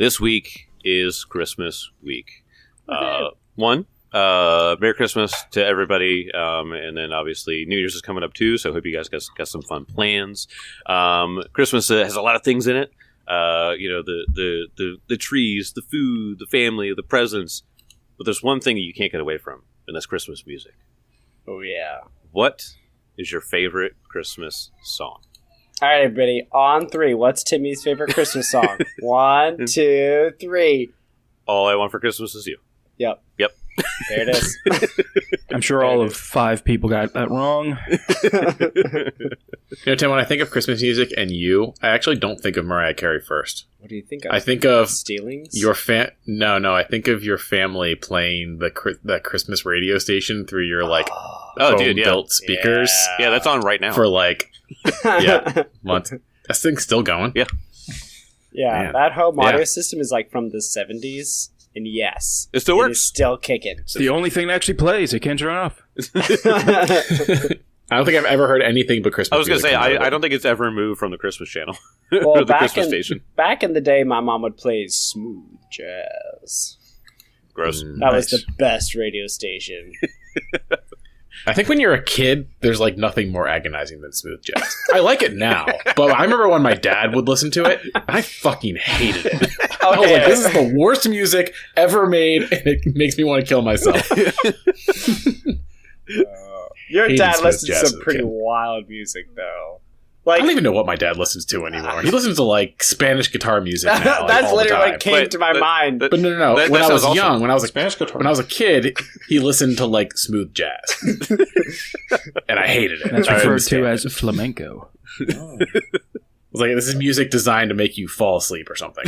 This week is Christmas week. Merry Christmas to everybody, and then obviously New Year's is coming up too, so I hope you guys got some fun plans. Christmas has a lot of things in it. The trees, the food, the family, the presents. But there's one thing you can't get away from, and that's Christmas music. Oh, yeah. What is your favorite Christmas song? All right, everybody. On 3. What's Timmy's favorite Christmas song? 1, 2, 3. All I Want for Christmas Is You. Yep. There it is. I'm sure all of 5 people got that wrong. Tim, when I think of Christmas music and you, I actually don't think of Mariah Carey first. What do you think of? I think of Stealings? your No. I think of your family playing that Christmas radio station through your built speakers. Yeah, that's on right now for months. That thing's still going. Yeah. Yeah, Man. that home audio system is from the 70s. And yes, it still works. It's still kicking. It's the only thing that actually plays. It can't turn off. I don't think I've ever heard anything but Christmas. I was going to say I don't think it's ever moved from the Christmas channel well, or the Christmas station. Back in the day, my mom would play smooth jazz. Gross. That was the best radio station. I think when you're a kid, there's nothing more agonizing than smooth jazz. I like it now, but I remember when my dad would listen to it, I fucking hated it. I was like, this is the worst music ever made, and it makes me want to kill myself. Your dad listens to some pretty wild music, though. I don't even know what my dad listens to anymore. He listens to Spanish guitar music now. That's literally what came to my mind. But no. When I was young, when I was a kid, he listened to smooth jazz, and I hated it. That's referred to as flamenco. Oh. I was like, this is music designed to make you fall asleep or something.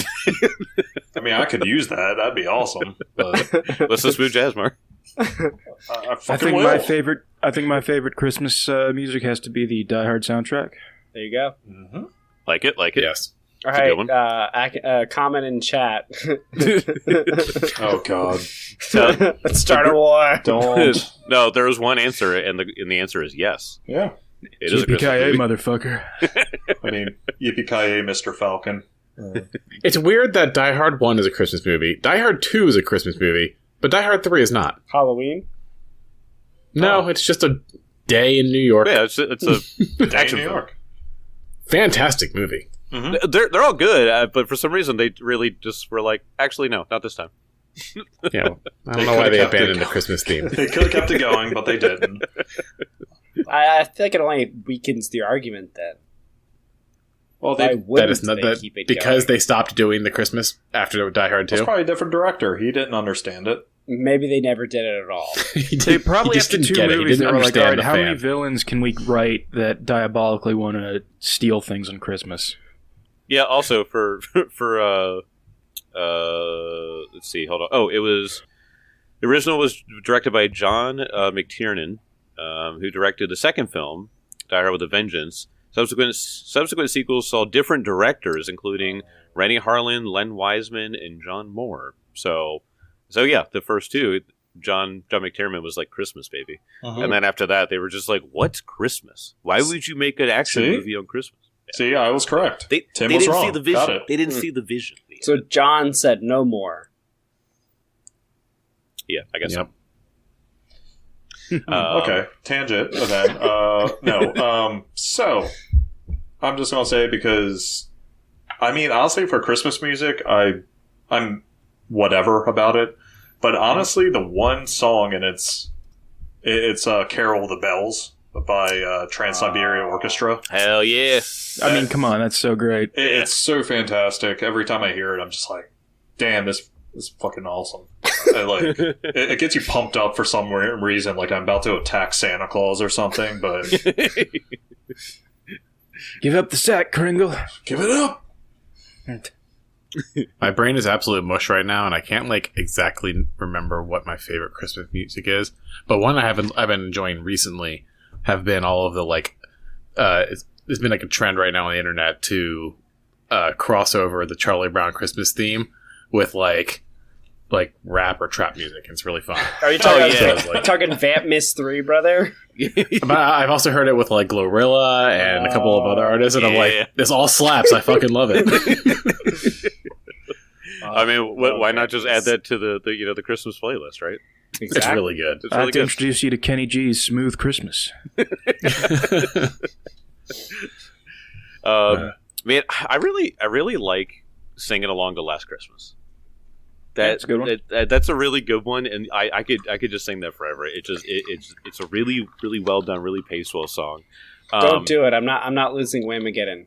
I mean, I could use that. That'd be awesome. But listen to smooth jazz, Mark. I think my favorite Christmas music has to be the Die Hard soundtrack. There you go. Mm-hmm. Like it. Yes. All right. Comment in chat. Oh God! Let's start a war. Don't. No, there was one answer, and the answer is yes. Yeah. It is a Christmas movie. Motherfucker. I mean, yippee-ki-yay, Mr. Falcon. It's weird that Die Hard 1 is a Christmas movie. Die Hard 2 is a Christmas movie, but Die Hard 3 is not. Halloween? No, it's just a day in New York. Yeah, it's a Action New York. Fantastic movie. Mm-hmm. They're all good, but for some reason they really just were like, actually, no, not this time. Yeah, I don't know why they abandoned the Christmas theme. They could have kept it going, but they didn't. I feel like it only weakens the argument then. Well, keep it because going? they stopped doing the Christmas after Die Hard 2. It's probably a different director. He didn't understand it. Maybe they never did it at all. They probably after 2 movies they were like, all right, how fan. many villains can we write that diabolically want to steal things on Christmas? Yeah, also for let's see, hold on. Oh, the original was directed by John McTiernan, who directed the second film, Die Hard with a Vengeance. Subsequent sequels saw different directors, including Rennie Harlin, Len Wiseman, and John Moore. So yeah, the first two, John McTiernan was like Christmas baby, and then after that they were just like, what's Christmas? Why would you make an action movie on Christmas? Yeah. See, I was correct. Tim was wrong. See the vision. They didn't see the vision. So John said no more. Yeah, I guess. Yep. Okay, tangent then. No. So I'm just gonna say, because I mean, honestly, for Christmas music, I'm whatever about it. But honestly, the one song, and it's "Carol of the Bells" by Trans-Siberian Orchestra. Hell yeah! I mean, come on, that's so great. It's so fantastic. Every time I hear it, I'm just like, damn, this is fucking awesome. It gets you pumped up for some reason, like I'm about to attack Santa Claus or something, but Give up the sack, Kringle. give it up. My brain is absolute mush right now, and I can't exactly remember what my favorite Christmas music is. But one I've been enjoying recently have been all of the it's been a trend right now on the internet to cross over the Charlie Brown Christmas theme with rap or trap music. It's really fun. Are you talking, talking Vamp Miss 3, brother? But I've also heard it with Glorilla and a couple of other artists, and I'm like, this all slaps. I fucking love it. I mean, why not just add that to the Christmas playlist, right? Exactly. It's really good. It's really I'd like to introduce you to Kenny G's "Smooth Christmas." Man, I really like singing along to Last Christmas. That's a good one. That's a really good one, and I could just sing that forever. It's a really really well done, really paced well song. Don't do it. I'm not losing Whamageddon.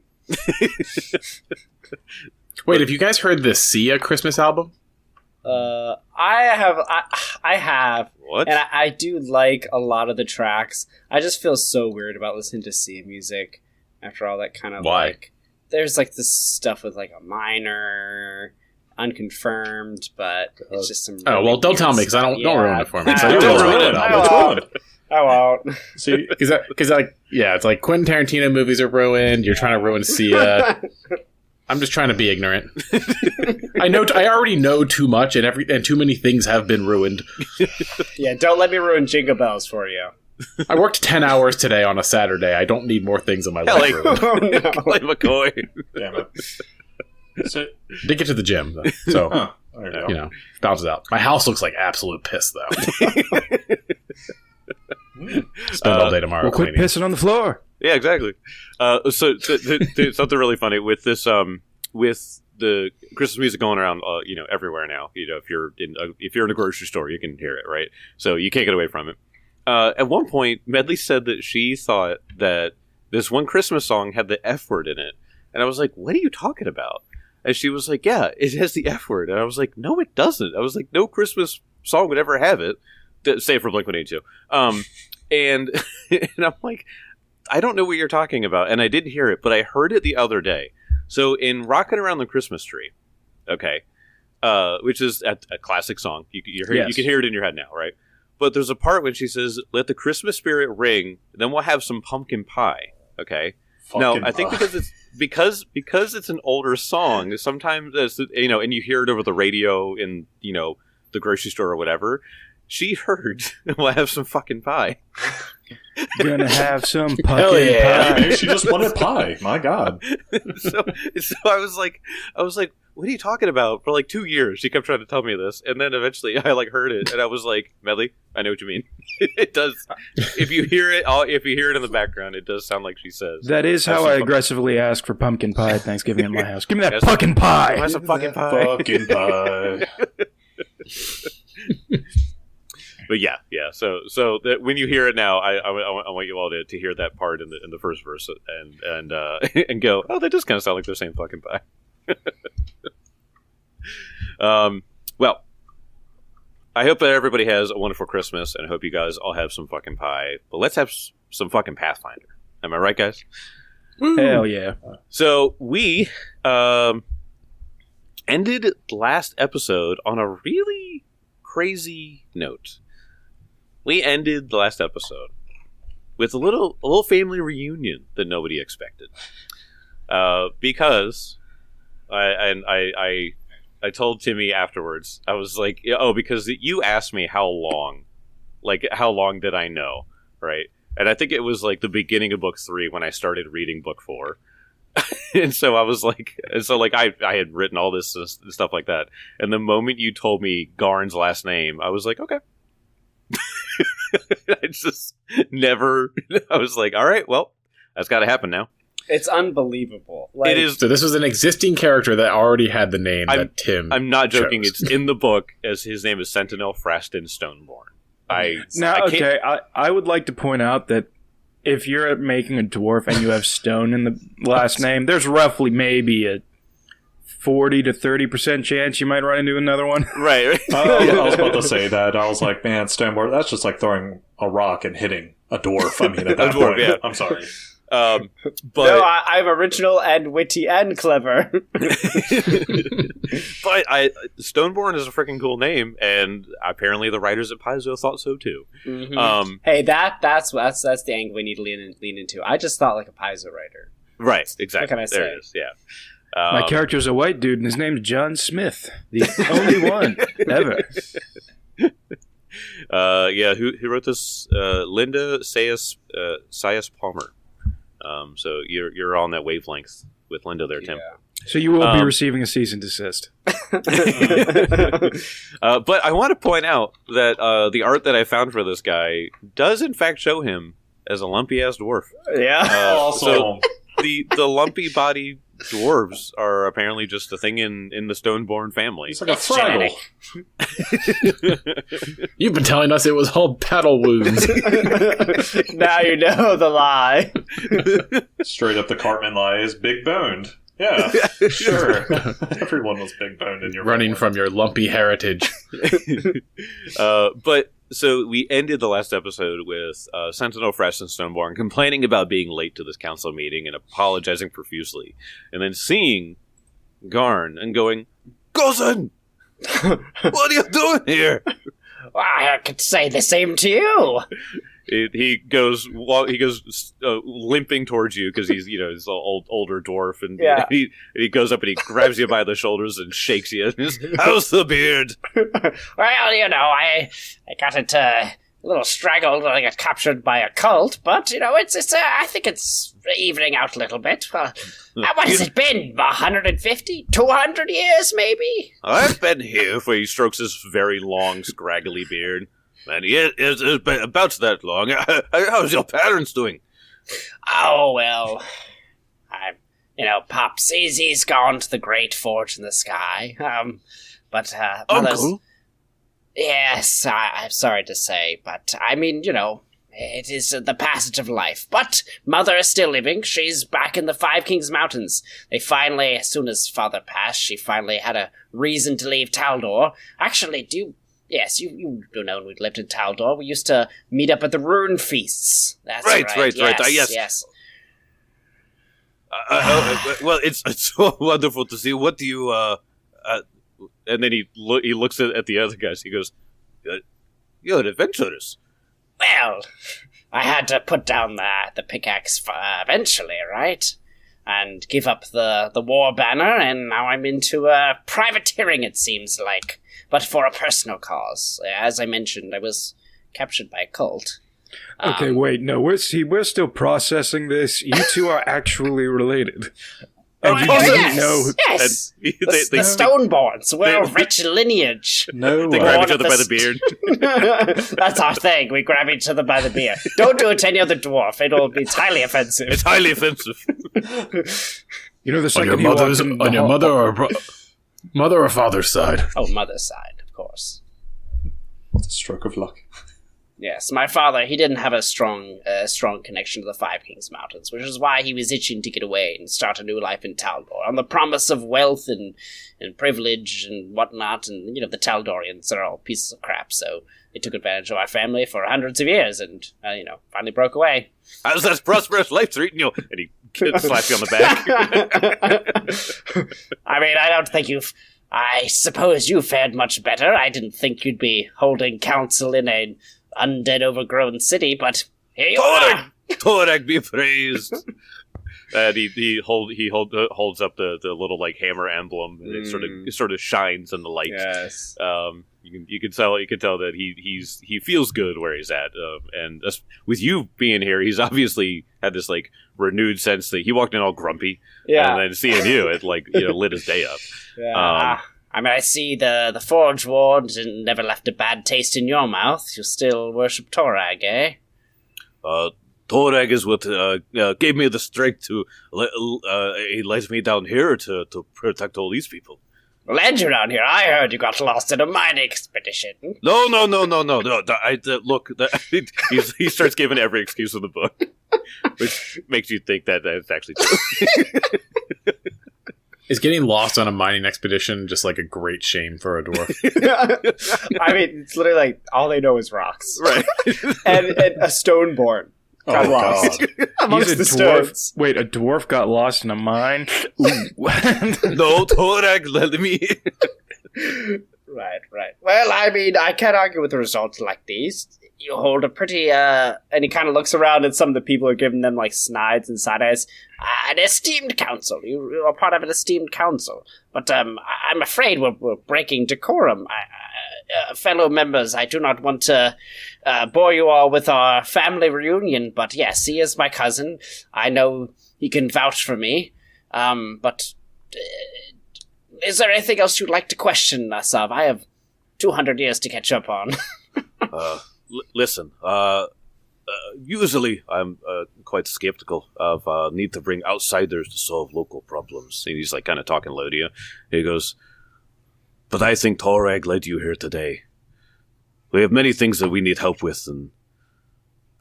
Wait, have you guys heard the Sia Christmas album? I have. What? And I do like a lot of the tracks. I just feel so weird about listening to Sia music after all that kind of Why? like. There's like this stuff with like a minor, unconfirmed, but it's just some. Oh well, don't tell me because don't ruin it for me. So don't ruin it. I won't. See, because it's like Quentin Tarantino movies are ruined. You're trying to ruin Sia. I'm just trying to be ignorant. I already know too much, and too many things have been ruined. Yeah, don't let me ruin Jingle Bells for you. I worked 10 hours today on a Saturday. I don't need more things in my life ruined. Oh, no. Kelly McCoy. damn it. So, Did get to the gym, though, so there you go. bounces out. My house looks like absolute piss, though. Spend all day tomorrow Well, quit cleaning. pissing on the floor. Yeah, exactly. So something really funny with this, with the Christmas music going around, everywhere now. If you're in a grocery store, you can hear it, right? So you can't get away from it. At one point, Medley said that she thought that this one Christmas song had the F word in it, and I was like, "What are you talking about?" And she was like, "Yeah, it has the F word," and I was like, "No, it doesn't." I was like, "No Christmas song would ever have it." Save for Blink-182. And I'm like, I don't know what you're talking about, and I didn't hear it, but I heard it the other day. So in "Rockin' Around the Christmas Tree," okay, which is a classic song. You can hear it in your head now, right? But there's a part when she says, "Let the Christmas spirit ring, then we'll have some pumpkin pie." Okay. No, I think because it's an older song. Sometimes and you hear it over the radio in the grocery store or whatever. She heard, "We'll have some fucking pie." Gonna have some pumpkin Yeah, pie. maybe she just wanted pie. My God. so I was like, "What are you talking about?" For like 2 years, she kept trying to tell me this, and then eventually I heard it, and I was like, "Medley, I know what you mean." It does. If you hear it in the background, it does sound like she says. That is how I aggressively ask for pumpkin pie at Thanksgiving in my house. Give me that pumpkin pie. Have some fucking pie. Fucking pie. But yeah. So that when you hear it now, I want you all to hear that part in the first verse and and go, "Oh, that does kind of sound like they're saying fucking pie." Well, I hope that everybody has a wonderful Christmas, and I hope you guys all have some fucking pie. But let's have some fucking Pathfinder. Am I right, guys? Hell yeah. So we ended last episode on a really crazy note. We ended the last episode with a little family reunion that nobody expected, because I told Timmy afterwards. I was like, "Oh, because you asked me how long did I know, right?" And I think it was like the beginning of book 3 when I started reading book 4. And so I was like, I had written all this stuff like that. And the moment you told me Garn's last name, I was like, okay. I just never, I was like, all right, well, that's got to happen now. It's unbelievable. It is. So this was an existing character that already had the name that Tim I'm not joking. chose. It's in the book as his name is Sentinel Fraston Stoneborn. I would like to point out that if you're making a dwarf and you have Stone in the last name, there's roughly maybe a 40 to 30% chance you might run into another one. Right. I was about to say that. I was like, man, Stoneborn, that's just like throwing a rock and hitting a dwarf. I mean, at that dwarf, point, yeah. I'm sorry. But No, I'm original and witty and clever. But Stoneborn is a freaking cool name, and apparently the writers at Paizo thought so too. Mm-hmm. Hey, that's the angle we need to lean into. I just thought like a Paizo writer. Right, exactly. What can I say? There it is, yeah. My character's a white dude, and his name's John Smith. The only one ever. Who wrote this? Linda Sayas Palmer. So you're on that wavelength with Linda there, Tim. So you will be receiving a cease and desist. But I want to point out that the art that I found for this guy does in fact show him as a lumpy ass dwarf. Yeah. Awesome. So the lumpy body dwarves are apparently just a thing in the Stoneborn family. It's like a Fraggle. You've been telling us it was all battle wounds. Now you know the lie. Straight up the Cartman lie is big boned. Yeah, sure. Everyone was big boned in your Running family. from your lumpy heritage. But so we ended the last episode with Sentinel Fresh and Stoneborn complaining about being late to this council meeting and apologizing profusely, and then seeing Garn and going, "Gozen, what are you doing here?" I could say the same to you. He goes limping towards you because he's he's an older dwarf, and Yeah. he goes up and he grabs you by the shoulders and shakes you. How's the beard? Well, I got it a little straggled when I got captured by a cult, but it's I think it's evening out a little bit. Well, what has it been? 150, 200 years, maybe? I've been here. For he strokes his very long, scraggly beard. And it's been about that long. How's your parents doing? Oh, well, Pops, he's gone to the great forge in the sky. But Mother's... Uncle? Yes, I'm sorry to say, but I mean, it is the passage of life. But Mother is still living. She's back in the Five Kings Mountains. They finally, as soon as Father passed, she finally had a reason to leave Taldor. Actually, Yes, you know we'd lived in Taldor. We used to meet up at the Rune Feasts. That's right. Yes. Well, it's so wonderful to see. What do you? And then he looks at the other guys. He goes, "You're adventurers." Well, I had to put down the pickaxe eventually, right? And give up the war banner, and now I'm into privateering, it seems like. But for a personal cause. As I mentioned, I was captured by a cult. Okay, wait, no, we're still processing this. You two are actually related. And you didn't know. Yes! The Stoneborns. We're a rich lineage. No They way. grab each other by the beard. That's our thing. We grab each other by the beard. Don't do it to any other dwarf. It's highly offensive. It's highly offensive. The second On your mother or father's side? Oh, mother's side, of course. What a stroke of luck. Yes, my father, he didn't have a strong connection to the Five Kings Mountains, which is why he was itching to get away and start a new life in Taldor, on the promise of wealth and privilege and whatnot, and, the Taldorians are all pieces of crap, so they took advantage of our family for hundreds of years, and, finally broke away. How's that prosperous life treating you? And he slaps you on the back. I mean, I suppose you fared much better. I didn't think you'd be holding council in an undead, overgrown city, but here you are. Torag be praised. And he holds up the little hammer emblem, and it sort of shines in the light. Yes. You can tell that he feels good where he's at, and with you being here, he's obviously had this renewed sense that he walked in all grumpy, and then seeing you, it lit his day up. Yeah. I mean, I see the Forge Ward never left a bad taste in your mouth. You still worship Torag, eh? Torag is what gave me the strength to he led me down here to protect all these people. Led you down here? I heard you got lost in a mining expedition. No. He starts giving every excuse in the book, which makes you think that that's actually true. Is getting lost on a mining expedition just a great shame for a dwarf? I mean, it's literally all they know is rocks. Right. and a Stoneborn got lost amongst the dwarf. stones. Wait, a dwarf got lost in a mine? No, Torag, let me. Right. Well, I mean, I can't argue with the results like these. You hold a pretty, and he kind of looks around and some of the people are giving them, snides and side eyes. An esteemed council. You are part of an esteemed council. But, I'm afraid we're breaking decorum. Fellow members, I do not want to bore you all with our family reunion, but yes, he is my cousin. I know he can vouch for me. But is there anything else you'd like to question us of? I have 200 years to catch up on. Listen, usually I'm quite skeptical of need to bring outsiders to solve local problems. And he's like kind of talking low to you. He goes, but I think Torag led you here today. We have many things that we need help with, and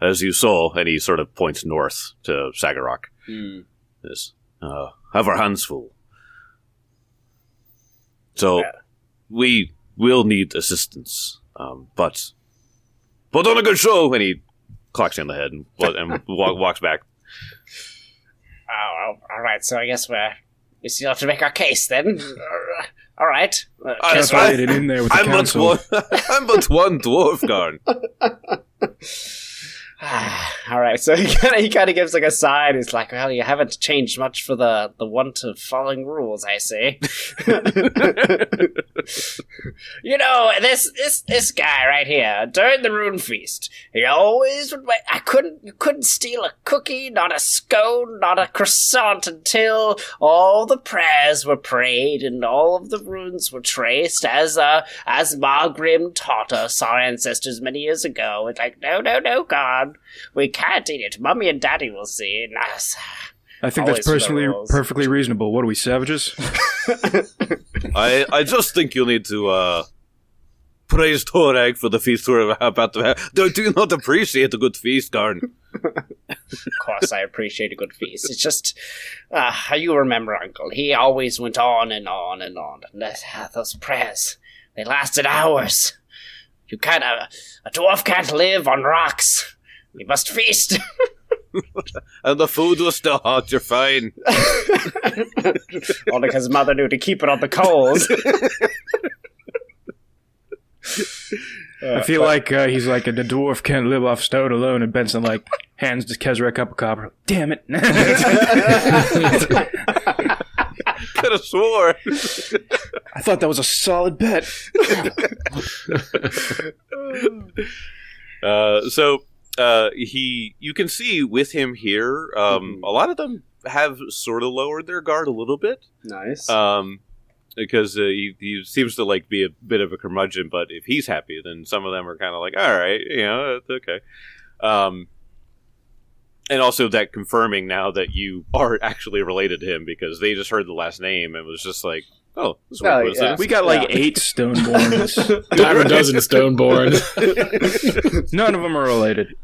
as you saw, and he sort of points north to Sagarok. Yes, have our hands full. So we will need assistance, but put on a good show. And he clocks you on the head and walks back. Oh, all right. So I guess we still have to make our case then. All right. That's why I in there with the council. I'm but one dwarf, Garn. All right, so he kind of gives like a sigh. He's like, "Well, you haven't changed much for the want of following rules, I see." You know, this guy right here during the Rune Feast, he always would wait. You couldn't steal a cookie, not a scone, not a croissant until all the prayers were prayed and all of the runes were traced, as Margrim taught us, our ancestors many years ago. It's like, no, God. We can't eat it. Mommy and Daddy will see. I think that's perfectly reasonable. What are we, savages? I just think you need to praise Torag for the feast we're about to have. Do you not appreciate a good feast, Garn? Of course I appreciate a good feast. It's just, you remember, Uncle, he always went on and on and on. And those prayers, they lasted hours. A dwarf can't live on rocks. We must feast. And the food was still hot, you're fine. Only because Mother knew to keep it on the coals. I feel like he's like, the dwarf can't live off stone alone, and Benson like hands Kezra a cup of copper. Damn it. Could have swore. I thought that was a solid bet. You can see with him here, a lot of them have sort of lowered their guard a little bit. Nice. Because he seems to like be a bit of a curmudgeon, but if he's happy, then some of them are kind of like, all right, it's okay. And also that confirming now that you are actually related to him, because they just heard the last name and was just like, oh, this is what yeah. We got like 8 Stoneborns. Dime a dozen Stoneborn. None of them are related.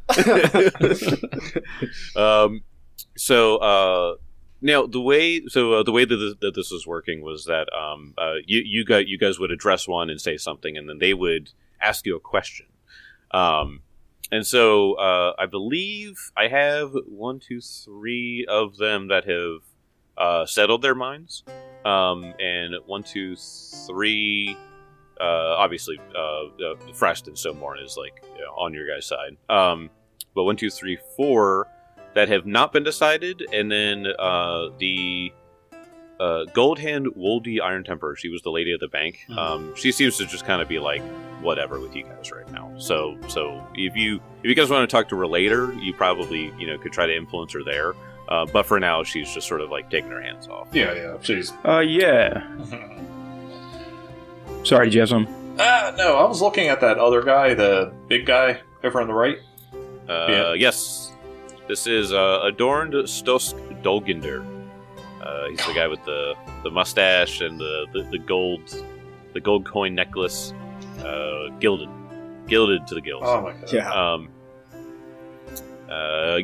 Now the way that this was working was that you guys would address one and say something, and then they would ask you a question. And so I believe I have 1, 2, 3 of them that have settled their minds. And 1, 2, 3, obviously, Frost and Stoneborn is like on your guys' side. But 1, 2, 3, 4 that have not been decided, and then the Goldhand Woldy Iron Temper. She was the lady of the bank. She seems to just kind of be like whatever with you guys right now. So if you guys want to talk to her later, you probably could try to influence her there. But for now, she's just sort of like taking her hands off. Yeah, she's... Yeah. Sorry, did you have some? No, I was looking at that other guy, the big guy over on the right. Yes. This is Adorned Stosk Dolginder. He's the guy with the mustache and the gold coin necklace, gilded to the gills. Oh my god!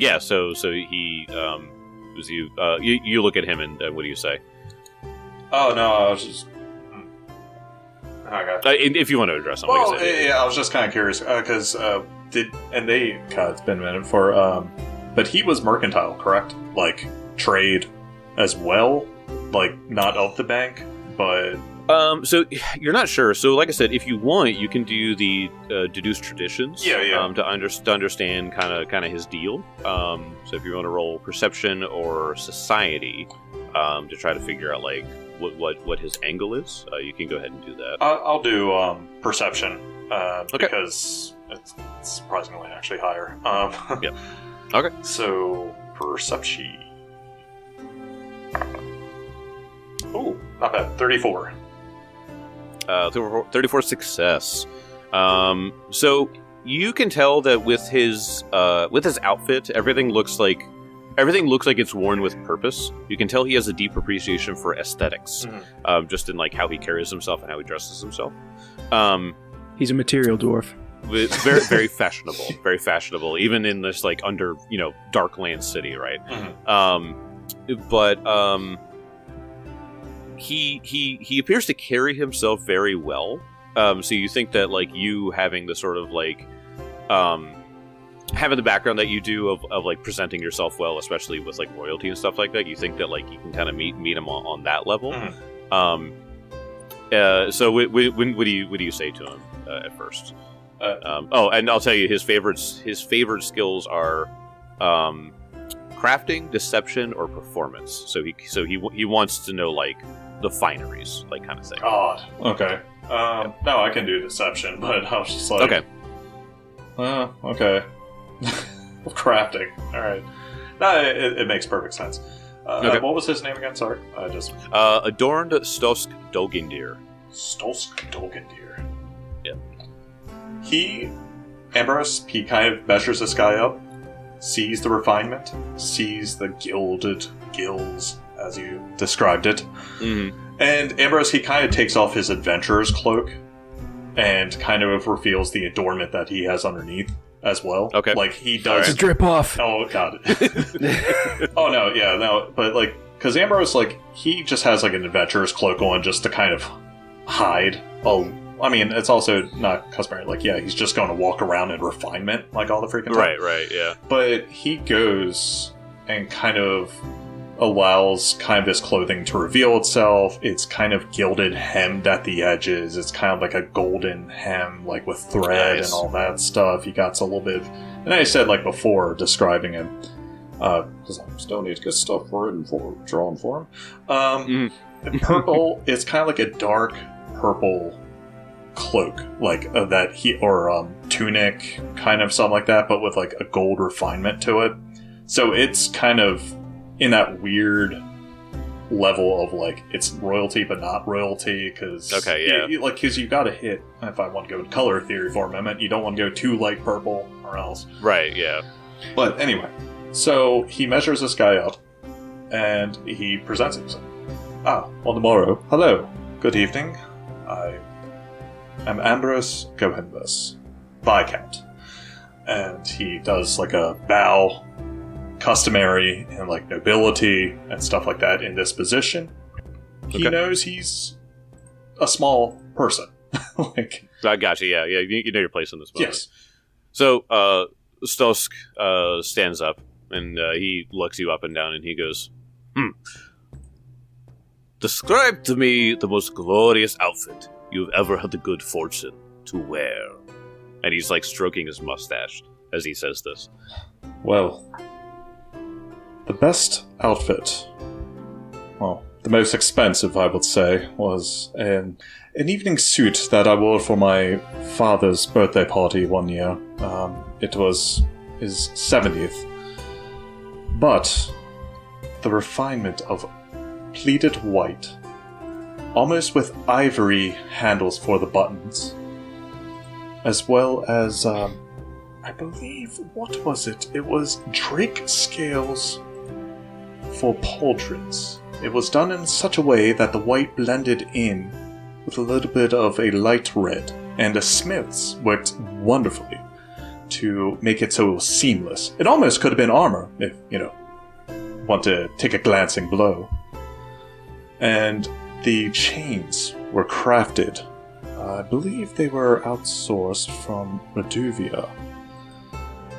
Yeah. So he was you. You look at him and what do you say? Oh no, I was just. I got. If you want to address him, well, yeah, I was just kind of curious because God, it's been a minute for but he was mercantile, correct? Like trade as well, like not of the bank, but so you're not sure. So like I said, if you want, you can do the deduce traditions. Yeah. To understand kind of his deal. So if you want to roll perception or society, to try to figure out like what his angle is, you can go ahead and do that. I'll do perception okay. because it's surprisingly actually higher. Yep. Okay. So perception. Oh, Not bad. 34. 34 success. So you can tell that with his outfit, everything looks like it's worn with purpose. You can tell he has a deep appreciation for aesthetics, just in like how he carries himself and how he dresses himself. He's a material dwarf. Very, very fashionable. Very fashionable, even in this like Darkland city, right? He appears to carry himself very well. So you think that like you having the sort of like having the background that you do of like presenting yourself well, especially with like royalty and stuff like that, you think that like you can kind of meet him on that level. So what do you say to him at first? And I'll tell you his favorite skills are crafting, deception, or performance. So he wants to know like the fineries, like kind of thing. Odd. Okay. No, I can do deception, but I was just like, okay. Okay. Crafting. All right. No, it makes perfect sense. Okay. What was his name again? Sorry, I just Adorned Stosk Dogindir. Stosk Dogindir. Yeah. Ambrose, he kind of measures this guy up, sees the refinement, sees the gilded gills, as you described it. And Ambrose, he kind of takes off his adventurer's cloak and kind of reveals the adornment that he has underneath as well. Okay. Like, he does... Right. Drip off! Oh, God. Oh, no, yeah, no, but, like, because Ambrose, like, he just has, like, an adventurer's cloak on just to kind of hide. Oh, I mean, it's also not customary. Like, yeah, he's just going to walk around in refinement, like, all the freaking time. Right, yeah. But he goes and kind of allows kind of his clothing to reveal itself. It's kind of gilded, hemmed at the edges. It's kind of like a golden hem, like with thread and all that stuff. He got a little bit... And I said, like, before, describing him, because I still need to get stuff drawn for him. Purple, it's kind of like a dark purple cloak, like tunic, kind of something like that, but with like a gold refinement to it. So it's kind of in that weird level of like it's royalty but not royalty, because because you got to hit, if I want to go to color theory for a moment, you don't want to go too light purple or else. Right, yeah. But anyway, so he measures this guy up and he presents himself. On the morrow. Hello. Good evening. I am Ambrose Gohenbus, Viscount. And he does like a bow, customary in like nobility and stuff like that in this position. He knows he's a small person. Like, I got you, yeah. You know your place in this moment. Yes. So, Stosk stands up and he looks you up and down and he goes, Describe to me the most glorious outfit you've ever had the good fortune to wear. And he's like stroking his mustache as he says this. Well, the best outfit, well, the most expensive, I would say, was an evening suit that I wore for my father's birthday party one year. It was his 70th. But the refinement of pleated white, almost with ivory handles for the buttons, as well as, I believe, what was it? It was drake scales for pauldrons. It was done in such a way that the white blended in with a little bit of a light red, and the smiths worked wonderfully to make it so it was seamless. It almost could have been armor, if, want to take a glancing blow. And the chains were crafted. I believe they were outsourced from Raduvia.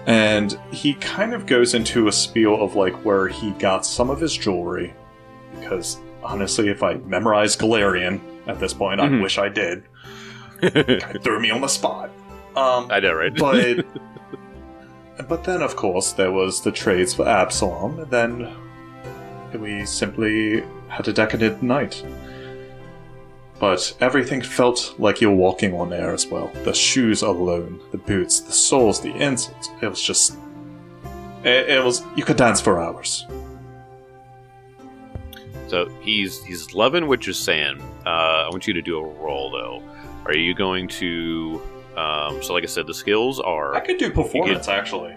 And he kind of goes into a spiel of like where he got some of his jewelry. Because honestly, if I memorized Galarian at this point, I wish I did. Kind of threw me on the spot. I know, right? But then, of course, there was the trades for Absalom, and then we simply had a decadent night. But everything felt like you were walking on air as well. The shoes alone, the boots, the soles, the insoles. It was just... It was... You could dance for hours. So he's loving what you're saying. I want you to do a roll though. Are you going to? So like I said, the skills are. I could do performance actually.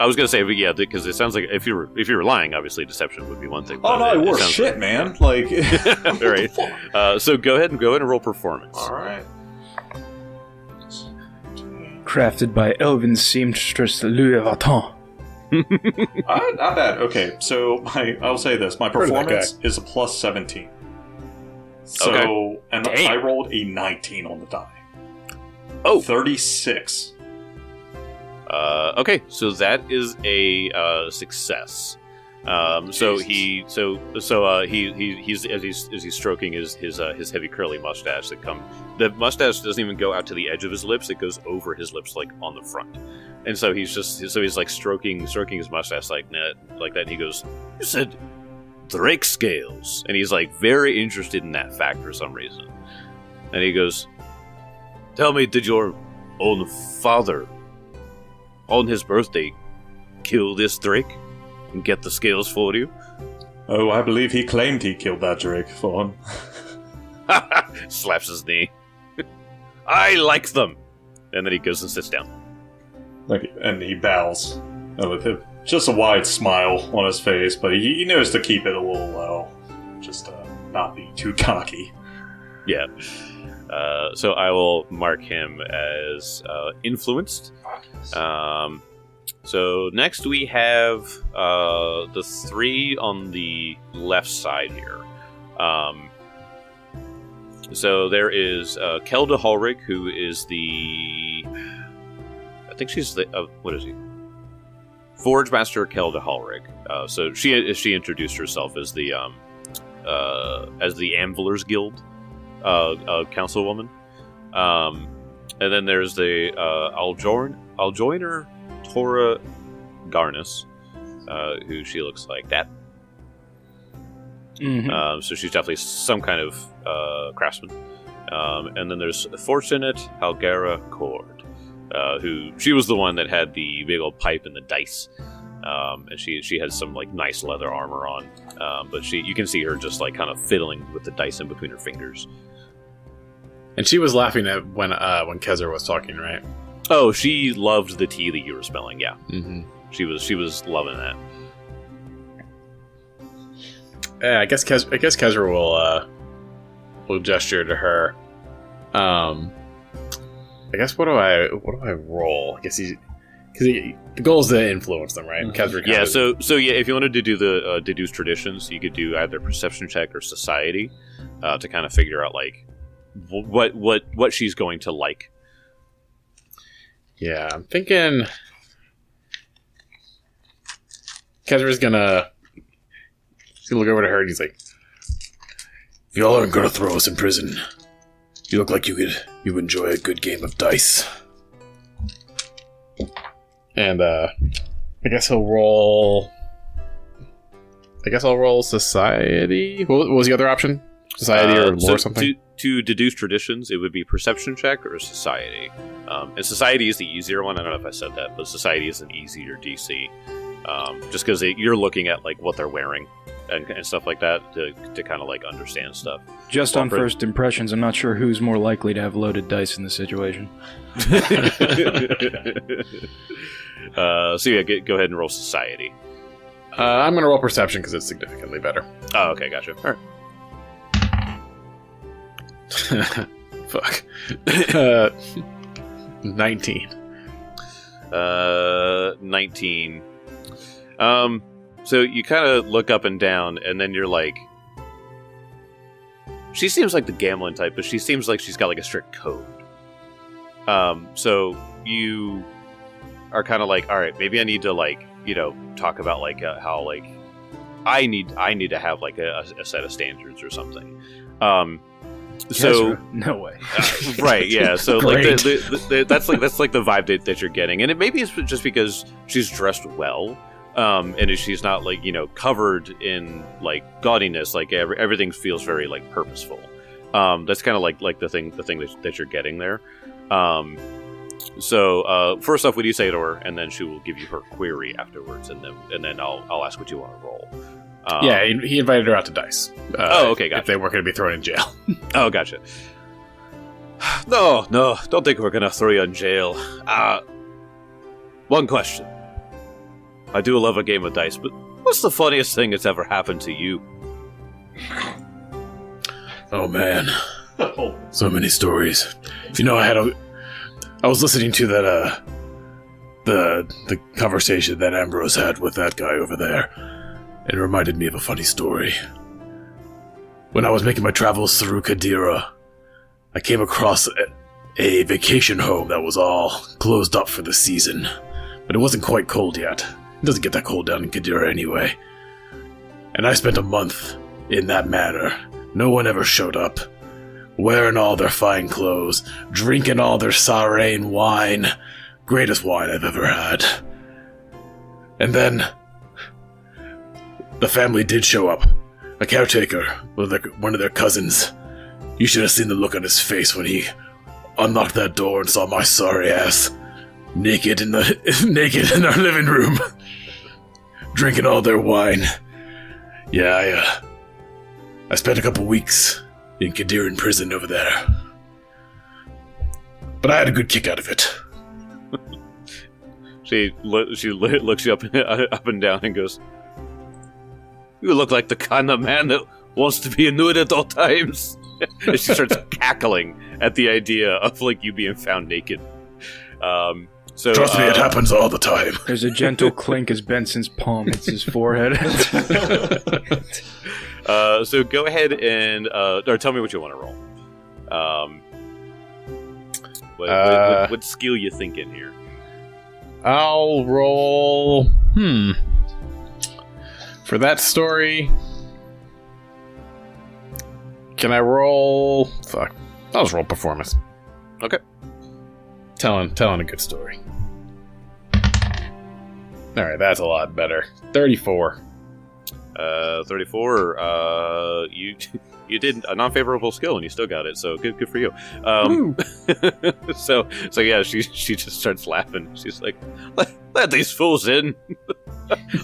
I was gonna say, but yeah, because it sounds like if you were lying, obviously deception would be one thing. Oh no, I wore shit, man. Like, all right. So go ahead and roll performance. All right. Crafted by Elvin seamstress Louis Vuitton. Not bad. Okay, so I'll say this: my performance is a plus 17. So, okay. And Damn. I rolled a 19 on the die. Oh, 36. Okay, so that is a success. So he's as he's stroking his heavy curly mustache the mustache doesn't even go out to the edge of his lips, it goes over his lips like on the front. And so he's like stroking his mustache like that, and he goes, "You said Drake scales." And he's like very interested in that fact for some reason. And he goes, "Tell me, did your own father on his birthday kill this Drake and get the scales for you?" Oh, I believe he claimed he killed that Drake for him. Slaps his knee. "I like them." And then he goes and sits down. And he bows with just a wide smile on his face, but he knows to keep it a little low, just to not be too cocky. Yeah. So I will mark him as influenced. So next we have the three on the left side here. So there is Kelda Halrig, who is I think she's the what is he? Forge Master Kelda Halrig. So she introduced herself as the Anvilers Guild councilwoman. And then there's the Aljoiner Tora Garnus, who she looks like that. Mm-hmm. So she's definitely some kind of craftsman. And then there's Fortunate Halgara Cord, who she was the one that had the big old pipe and the dice. And she had some like nice leather armor on, but you can see her just like kind of fiddling with the dice in between her fingers. And she was laughing at when Kezer was talking, right? Oh, she loved the tea that you were smelling. Yeah, Mm-hmm. she was loving that. Yeah, I guess Kezer will gesture to her. I guess what do I roll? I guess the goal is to influence them, right? Mm-hmm. Yeah, so yeah, if you wanted to do the deduce traditions, you could do either perception check or society to kind of figure out like what she's going to like. Yeah, I'm thinking Kezra's gonna look over to her and he's like, "Y'all aren't gonna throw us in prison. You look like you enjoy a good game of dice." And I guess I'll roll society. What was the other option? Society or lore or something? To deduce traditions, it would be perception check or society. And society is the easier one. I don't know if I said that, but society is an easier DC. Just because you're looking at like what they're wearing and stuff like that to kind of like understand stuff. Just on first impressions, I'm not sure who's more likely to have loaded dice in this situation. So yeah, go ahead and roll society. I'm going to roll perception because it's significantly better. Oh, okay, gotcha. All right. Fuck. 19. 19. So you kind of look up and down, and then you're like, she seems like the gambling type, but she seems like she's got like a strict code. So you are kind of like, all right, maybe I need to like, talk about like how like I need to have like a set of standards or something. So no way. Right, yeah. So like that's like the vibe that you're getting, and it maybe it's just because she's dressed well, and she's not like covered in like gaudiness. Like everything feels very like purposeful. That's kind of like the thing that you're getting there. So first off, what do you say to her, and then she will give you her query afterwards, and then I'll ask what you want to roll. Yeah, he invited her out to dice. Okay, gotcha. If they weren't going to be thrown in jail. Oh, gotcha. No, don't think we're gonna throw you in jail. One question. I do love a game of dice, but what's the funniest thing that's ever happened to you? Oh man, so many stories. You know, I was listening to that the conversation that Ambrose had with that guy over there. It reminded me of a funny story. When I was making my travels through Kadira, I came across a vacation home that was all closed up for the season. But it wasn't quite cold yet. It doesn't get that cold down in Kadira anyway. And I spent a month in that manor. No one ever showed up. Wearing all their fine clothes, drinking all their Sarrain wine. Greatest wine I've ever had. And then the family did show up. A caretaker, one of their cousins. You should have seen the look on his face when he unlocked that door and saw my sorry ass naked in our living room, drinking all their wine. Yeah, I spent a couple weeks in Kadiran prison over there, but I had a good kick out of it. She looks you up and down and goes, "You look like the kind of man that wants to be nude at all times." And she starts cackling at the idea of like you being found naked. So trust me, it happens all the time. There's a gentle clink as Benson's palm hits his forehead. So go ahead and or tell me what you want to roll. What skill you thinking here? I'll roll. For that story, can I roll? Fuck. I'll just roll performance. Okay. Telling a good story. Alright, that's a lot better. 34. 34. You did a non-favorable skill and you still got it, so good for you. So yeah, she just starts laughing. She's like, let these fools in.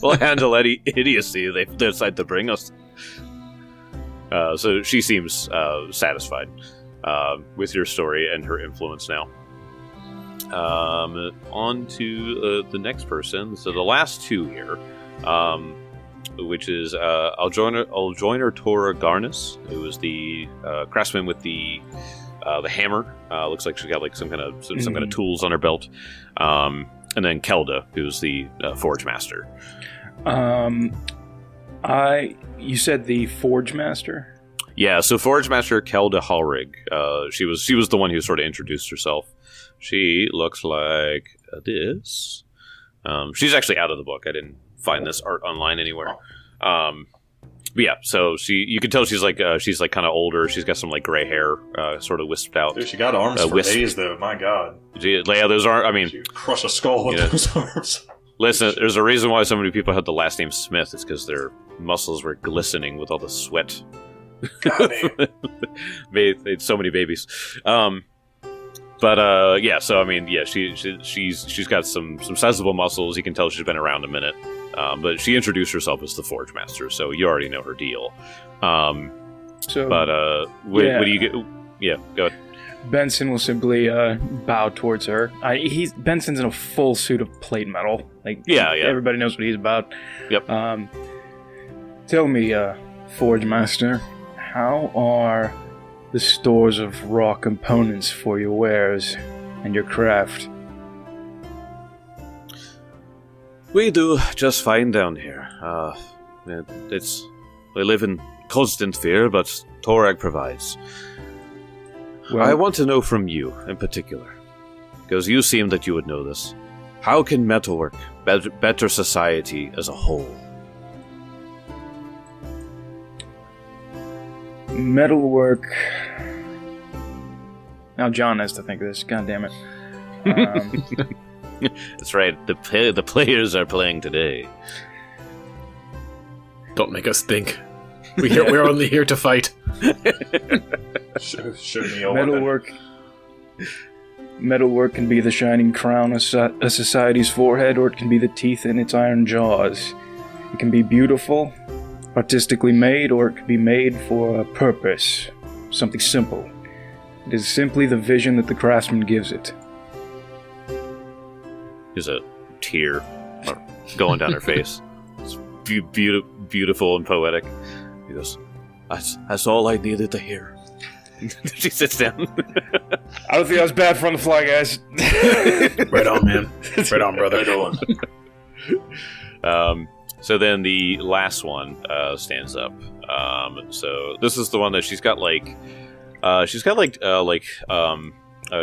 We'll handle any idiocy they decide to bring us. So she seems satisfied with your story and her influence now. On to the next person. So the last two here, which is Aljoiner Tora Garnus, who is the craftsman with the hammer. Looks like she's got like some kind of tools on her belt. And then Kelda, who's the forge master. You said the forge master? Yeah, so forge master Kelda Hallrig. She was the one who sort of introduced herself. She looks like this. She's actually out of the book. I didn't find this art online anywhere. But yeah, so you can tell she's like kind of older. She's got some like gray hair, sort of wisped out. Dude, she got arms for days, though. My God. Yeah, those aren't. I mean, she crush a skull with those arms. Listen, there's a reason why so many people had the last name Smith. It's because their muscles were glistening with all the sweat. Made so many babies. But yeah, so I mean, yeah, she's got some sizable muscles. You can tell she's been around a minute. But she introduced herself as the Forge Master, so you already know her deal. What do you get? Yeah, go ahead. Benson will simply bow towards her. Benson's in a full suit of plate metal. Like, yeah. Everybody knows what he's about. Yep. Tell me, Forge Master, how are the stores of raw components for your wares and your craft? We do just fine down here. We live in constant fear, but Torag provides. Well, I want to know from you, in particular, because you seem that you would know this. How can metalwork better society as a whole? Metalwork... Now John has to think of this. God damn it. That's right. The players are playing today. Don't make us think. We're only here to fight. Show me all Metalwork can be the shining crown of a society's forehead, or it can be the teeth in its iron jaws. It can be beautiful, artistically made, or it could be made for a purpose, something simple. It is simply the vision that the craftsman gives it. There's a tear going down her face. It's beautiful and poetic. He goes, that's all I needed to hear. She sits down. I don't think that was bad for on the fly, guys. Right on, man. Right on, brother. Right on. So then the last one stands up. So this is the one that she's got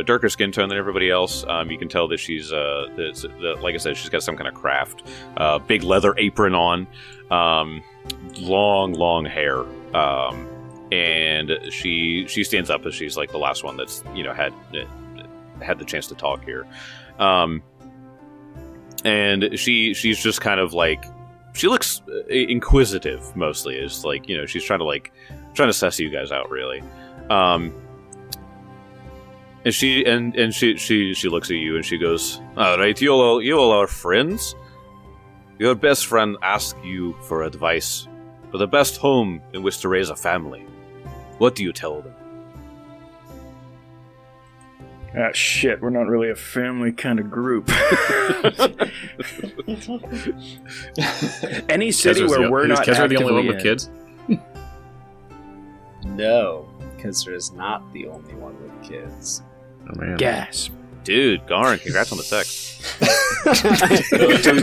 darker skin tone than everybody else. You can tell that she's like I said, she's got some kind of craft. Big leather apron on, long hair. And she stands up as she's like the last one that's had the chance to talk here. And she's just kind of like, she looks inquisitive mostly. It's like, she's trying to suss you guys out really. And she looks at you and she goes, all right, you all are friends. Your best friend asks you for advice for the best home in which to raise a family. What do you tell them? Ah, shit, we're not really a family kind of group. Any city where we're not Kezra the only one actively with in. kids? No, Kezra is not the only one with kids. Oh, man. Gasp. Dude, Garn, congrats on the sex.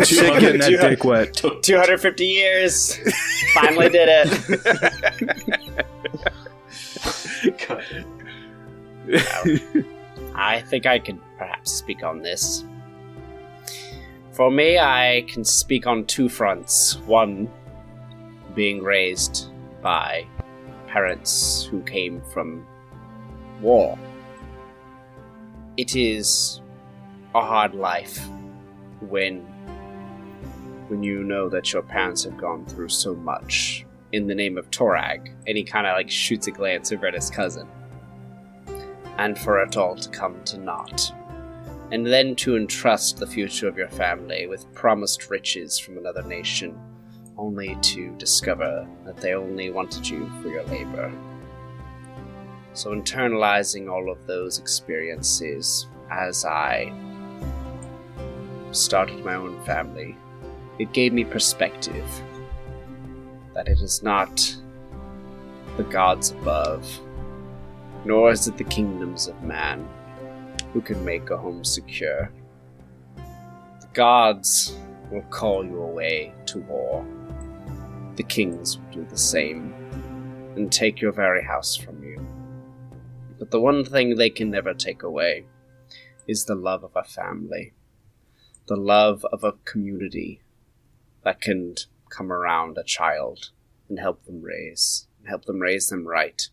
Sick getting that dick wet. 250 years. Finally did it. I think I can perhaps speak on this. For me, I can speak on two fronts. One, being raised by parents who came from war. It is a hard life when you know that your parents have gone through so much in the name of Torag, and he kind of like shoots a glance over at his cousin. And for it all to come to naught. And then to entrust the future of your family with promised riches from another nation, only to discover that they only wanted you for your labor. So internalizing all of those experiences as I started my own family, it gave me perspective. That it is not the gods above, nor is it the kingdoms of man who can make a home secure. The gods will call you away to war. The kings will do the same, and take your very house from you. But the one thing they can never take away is the love of a family, the love of a community that can come around a child and help them raise them right.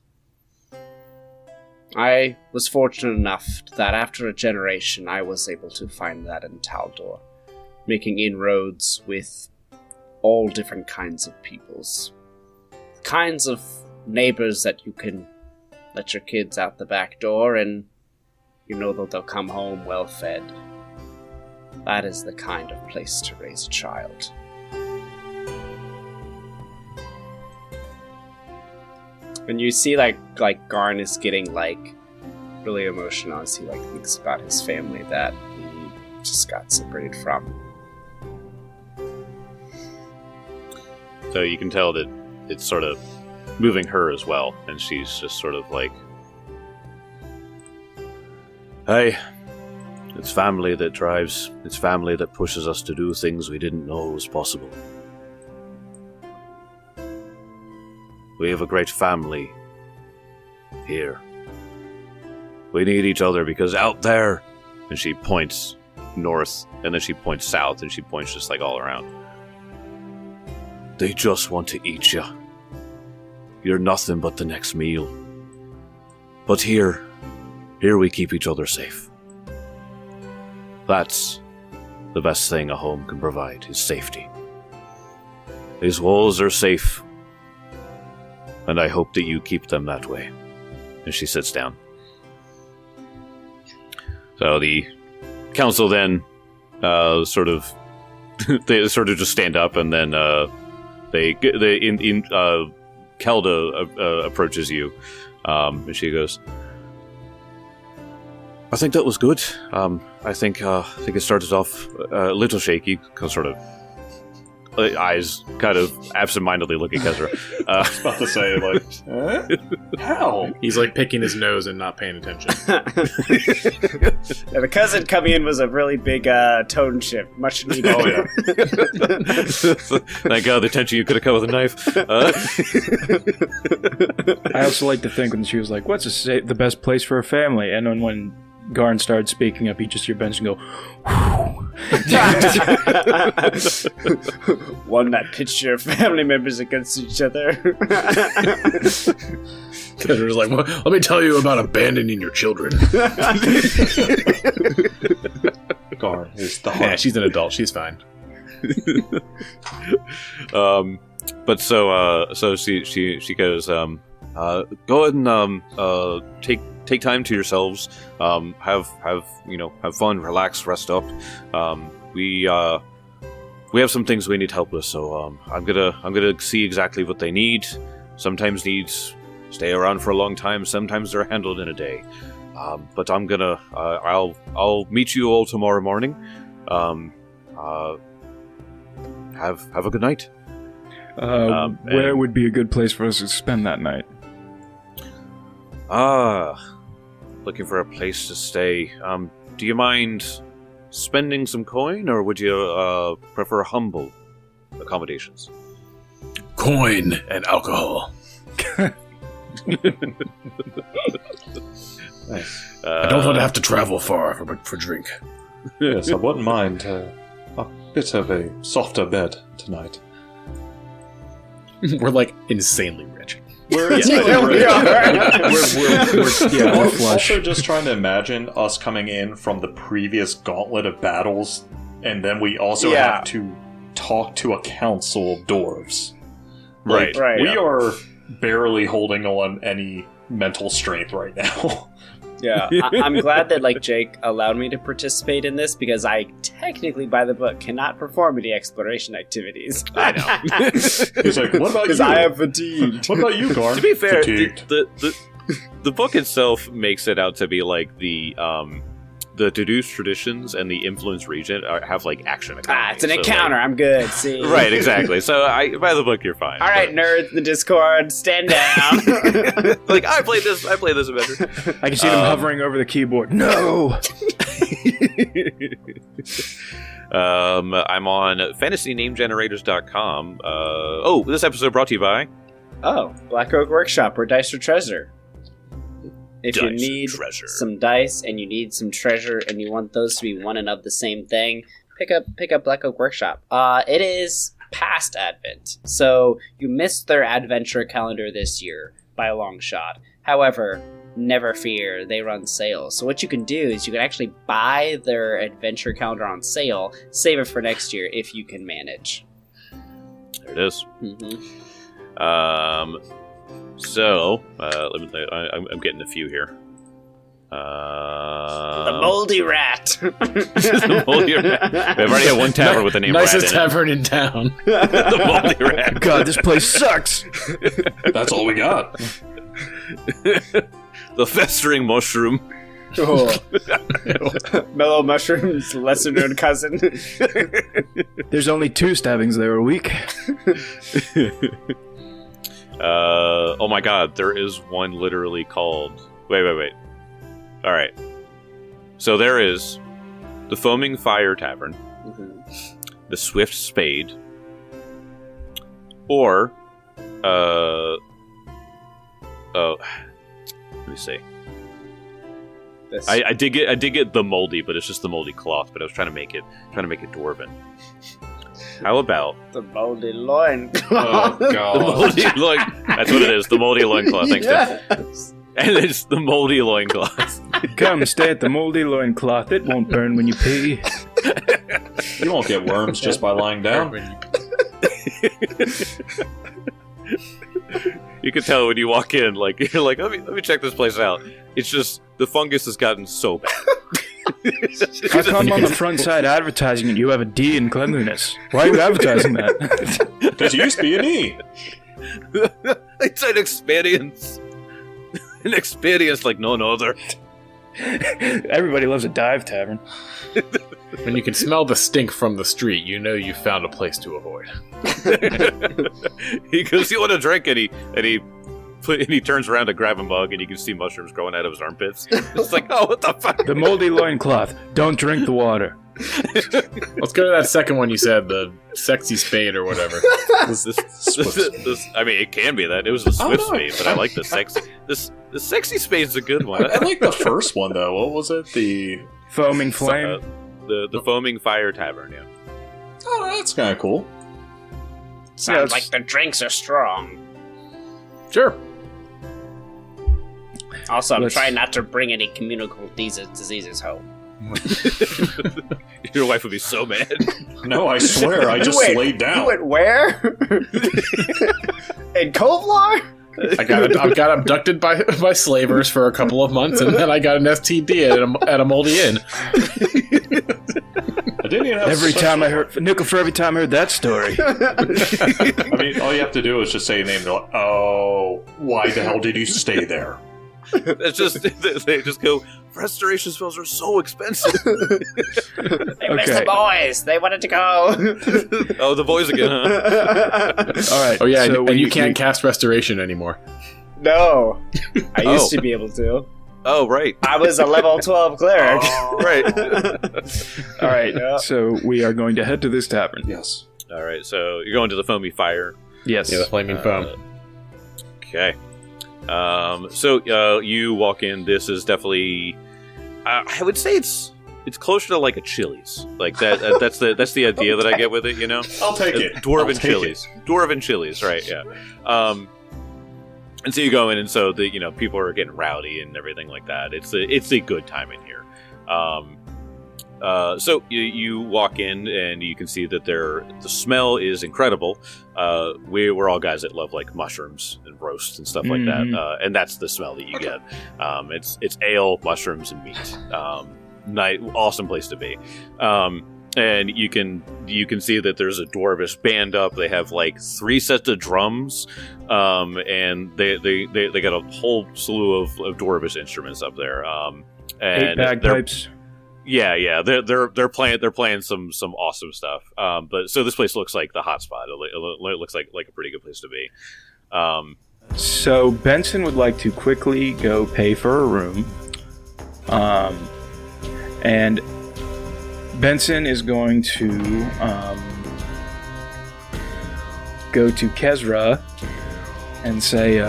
I was fortunate enough that after a generation I was able to find that in Taldor, making inroads with all different kinds of peoples. Kinds of neighbors that you can let your kids out the back door and you know that they'll come home well fed. That is the kind of place to raise a child. When you see like Garn is getting like really emotional as he like thinks about his family that he just got separated from. So you can tell that it's sort of moving her as well, and she's just sort of like, hey, it's family that drives, it's family that pushes us to do things we didn't know was possible. We have a great family here. We need each other because out there, and she points north, and then she points south, and she points just like all around. They just want to eat you. You're nothing but the next meal. But here we keep each other safe. That's the best thing a home can provide, is safety. These walls are safe, and I hope that you keep them that way. And she sits down. So the council then they sort of just stand up, and then Kelda approaches you, and she goes, I think that was good. I think it started off a little shaky, sort of eyes kind of absentmindedly looking at Kezra. I was about to say, like, how? He's like picking his nose and not paying attention. Yeah, the cousin coming in was a really big tone shift. Much needed. Oh, yeah. Thank God, the tension you could have cut with a knife. I also like to think when she was like, what's the best place for a family? And then when Garn started speaking up, he just hear Benson go, one that pitched your family members against each other. Kezra was like, well, let me tell you about abandoning your children. Garn is the Yeah, heart. she's an adult. She's fine. But so she goes, go ahead and take time to yourselves. Have fun, relax, rest up. We have some things we need help with, so I'm gonna see exactly what they need. Sometimes needs stay around for a long time. Sometimes they're handled in a day. But I'm gonna I'll meet you all tomorrow morning. Have a good night. Where would be a good place for us to spend that night? Looking for a place to stay. Do you mind spending some coin, or would you prefer humble accommodations? Coin and alcohol. Nice. I don't want to have to travel far for drink. Yes, I wouldn't mind a bit of a softer bed tonight. We're like insanely rich. We're also just trying to imagine us coming in from the previous gauntlet of battles, and then we also have to talk to a council of dwarves. Right. We are barely holding on any mental strength right now. Yeah, I'm glad that Jake allowed me to participate in this, because I technically, by the book, cannot perform any exploration activities. I know. He's like, what about you? Because I am fatigued. What about you, Garn? To be fair, Fatigued. the book itself makes it out to be like the deduced traditions and the influence region have action. It's an encounter. I'm good. See, Right, exactly. So by the book, you're fine. All right, nerds in the Discord, stand down. I played this adventure. I can see them hovering over the keyboard. No! I'm on fantasynamegenerators.com. This episode brought to you by Black Oak Workshop, where dice are treasure. If you Dice need treasure. some dice and you need some treasure and you want those to be one and of the same thing, pick up Black Oak Workshop. It is past Advent, so you missed their adventure calendar this year by a long shot. However, never fear, they run sales. So what you can do is you can actually buy their adventure calendar on sale, save it for next year if you can manage. There it is. Mm-hmm. So, I'm getting a few here. The Moldy Rat. The Moldy Rat. We've already had one tavern with the name Nicest Rat tavern in town. The Moldy Rat. God, this place sucks! That's all we got. The Festering Mushroom. Oh. Mellow Mushroom's lesser known cousin. There's only 2 stabbings there a week. Oh my god, there is one literally called... Wait. Alright. So there is the Foaming Fire Tavern, the Swift Spade, or, let me see. I did get the moldy, but it's just the moldy cloth, but I was trying to make it dwarven. How about The Moldy Loincloth. Oh, the God. moldy loin? That's what it is. The moldy loincloth. Thanks, Tim. Yes. And it's the moldy loincloth. Come stay at the moldy loincloth. It won't burn when you pee. You won't get worms just by lying down. You can tell when you walk in, you're like, let me check this place out. It's just the fungus has gotten so bad. How come on the front side advertising it you have a D in cleanliness? Why are you advertising that? Because you used to be an E. It's an experience. An experience like none other. Everybody loves a dive tavern. When you can smell the stink from the street, you know you found a place to avoid. He goes, "You want a drink?" And he turns around to grab a mug, and you can see mushrooms growing out of his armpits. It's like, oh, what the fuck? The moldy loincloth. Don't drink the water. Let's go to that second one you said, the sexy spade or whatever. I mean, it can be that. It was the Swift spade, but I like the sexy. The sexy spade's a good one. I like the first one though. What was it? The Foaming flame. The foaming fire tavern. Yeah. Oh, that's kind of cool. Sounds like the drinks are strong. Sure. Also, I'm trying not to bring any communicable diseases home. Your wife would be so mad. No, I swear, I just laid down. You went where? In Kevlar? I got abducted by slavers for a couple of months, and then I got an STD at a moldy inn. I didn't even have every time I heard that story. I mean, all you have to do is just say a name. They're like, oh, why the hell did you stay there? It's just they just go. Restoration spells are so expensive. They missed the boys. They wanted to go. Oh, the boys again, huh? All right. Oh yeah, so and you can't cast restoration anymore. No, I used to be able to. Oh right, I was a level 12 cleric. Oh, right. All right. Yeah. So we are going to head to this tavern. Yes. All right. So you're going to the foamy fire. Yes. Yeah, the flaming foam. Okay. So you walk in. This is definitely, I would say it's closer to like a Chili's, like that. That's the idea that I get with it. You know, I'll take it. Dwarven Chili's, Dwarven Chili's, right? Yeah. And so you go in, and so the people are getting rowdy and everything like that. It's a good time in here. So you walk in and you can see that the smell is incredible. We're all guys that love like mushrooms and roasts and stuff like that, and that's the smell that you get. It's ale, mushrooms, and meat. Awesome place to be. And you can see that there's a dwarvish band up. They have like 3 sets of drums, and they got a whole slew of dwarvish instruments up there. And 8 bagpipes. Yeah, they're playing some awesome stuff. But so this place looks like the hot spot. It looks like a pretty good place to be. So Benson would like to quickly go pay for a room, and Benson is going to go to Kezra and say,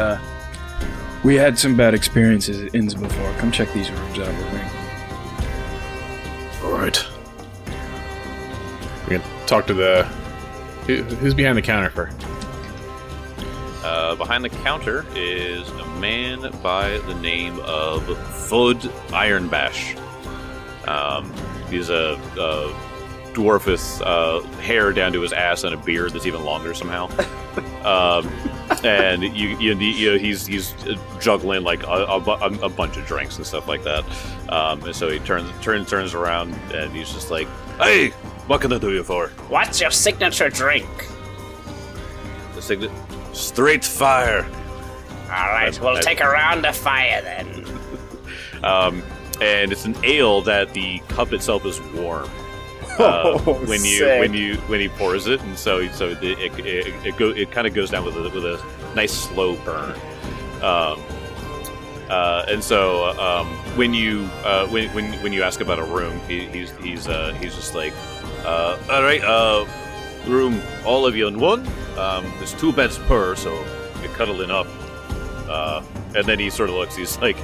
"We had some bad experiences at inns before. Come check these rooms out with me." Alright. We can talk to who's behind the counter for? Behind the counter is a man by the name of Fud Ironbash. He's a dwarf with hair down to his ass and a beard that's even longer somehow. And he's juggling like a bunch of drinks and stuff like that. And so he turns around and he's just like, "Hey, what can I do you for?" What's your signature drink? The straight fire. All right, we'll take a round of fire then. And it's an ale that the cup itself is warm. When he pours it, and so it kind of goes down with a nice slow burn. And so when you ask about a room, he's just like, all right, room, all of you in one. There's 2 beds per, so you're cuddling up. And then he sort of looks. He's like,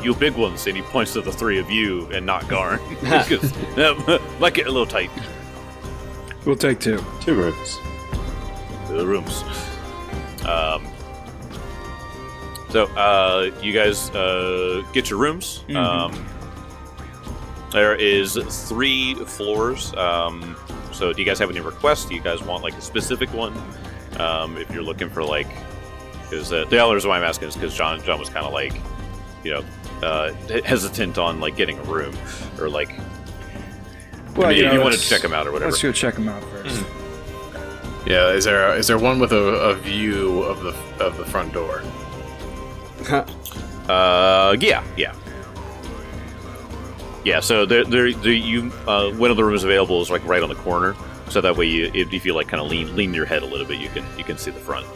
"You big ones," and he points to the 3 of you and not Garn. Might get a little tight. We'll take 2. 2 rooms. 2 rooms. So you guys get your rooms. There is 3 floors. So do you guys have any requests? Do you guys want like a specific one? If you're looking for like, because the other reason why I'm asking is because John was kind of like, hesitant on like getting a room or like. Well, you want to check them out or whatever. Let's go check them out first. Yeah, is there one with a view of the front door? Yeah. So one of the rooms available is like right on the corner, so that way if you like kind of lean your head a little bit, you can see the front.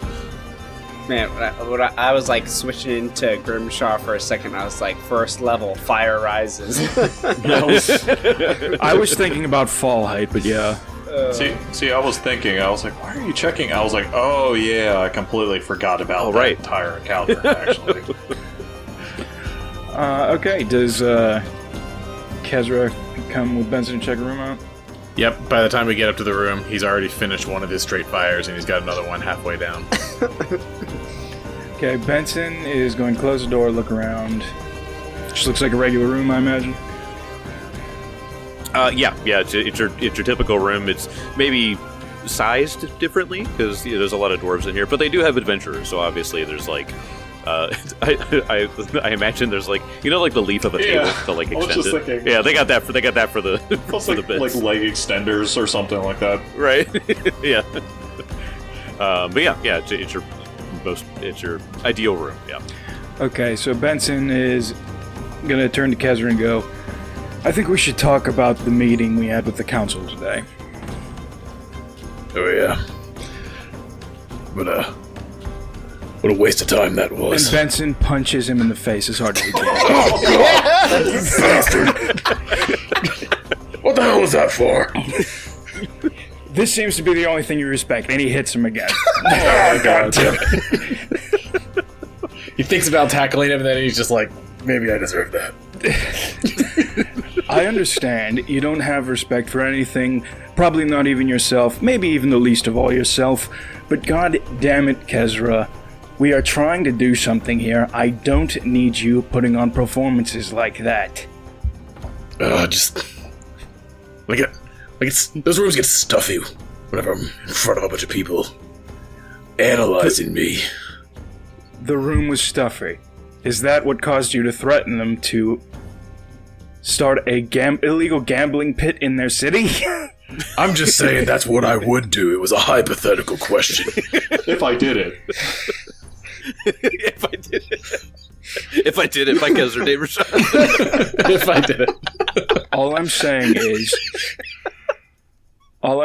Man, when I was like switching into Grimshaw for a second, I was like, first level, fire rises. I was thinking about fall height, but yeah. See, I was like, why are you checking? I was like, oh yeah, I completely forgot about that entire encounter, actually. Okay, does Kezra come with Benson and check a room out? Yep, by the time we get up to the room, he's already finished one of his straight fires, and he's got another one halfway down. Okay, Benson is going to close the door, look around. Just looks like a regular room, I imagine. Yeah, it's your typical room. It's maybe sized differently because there's a lot of dwarves in here, but they do have adventurers. So obviously, there's like, I imagine there's like like the leaf of a table to like extend it. Thinking, yeah, they got that for the for the bits. Like leg extenders or something like that, right? Yeah. But yeah, it's your ideal room. Yeah. Okay, so Benson is gonna turn to Kezra and go, I think we should talk about the meeting we had with the council today. Oh yeah. What a waste of time that was. And Benson punches him in the face as hard as he can. What the hell was that for? This seems to be the only thing you respect, and he hits him again. Oh god damn it. He thinks about tackling him, and then he's just like, maybe I deserve that. I understand you don't have respect for anything, probably not even yourself, maybe even the least of all yourself, but god damn it, Kezra, we are trying to do something here. I don't need you putting on performances like that. Just... those rooms get stuffy whenever I'm in front of a bunch of people analyzing me. The room was stuffy. Is that what caused you to threaten them to start a illegal gambling pit in their city? I'm just saying that's what I would do. It was a hypothetical question. If I did it. If I did it, my Kezra neighbor shot. If I did it. All I'm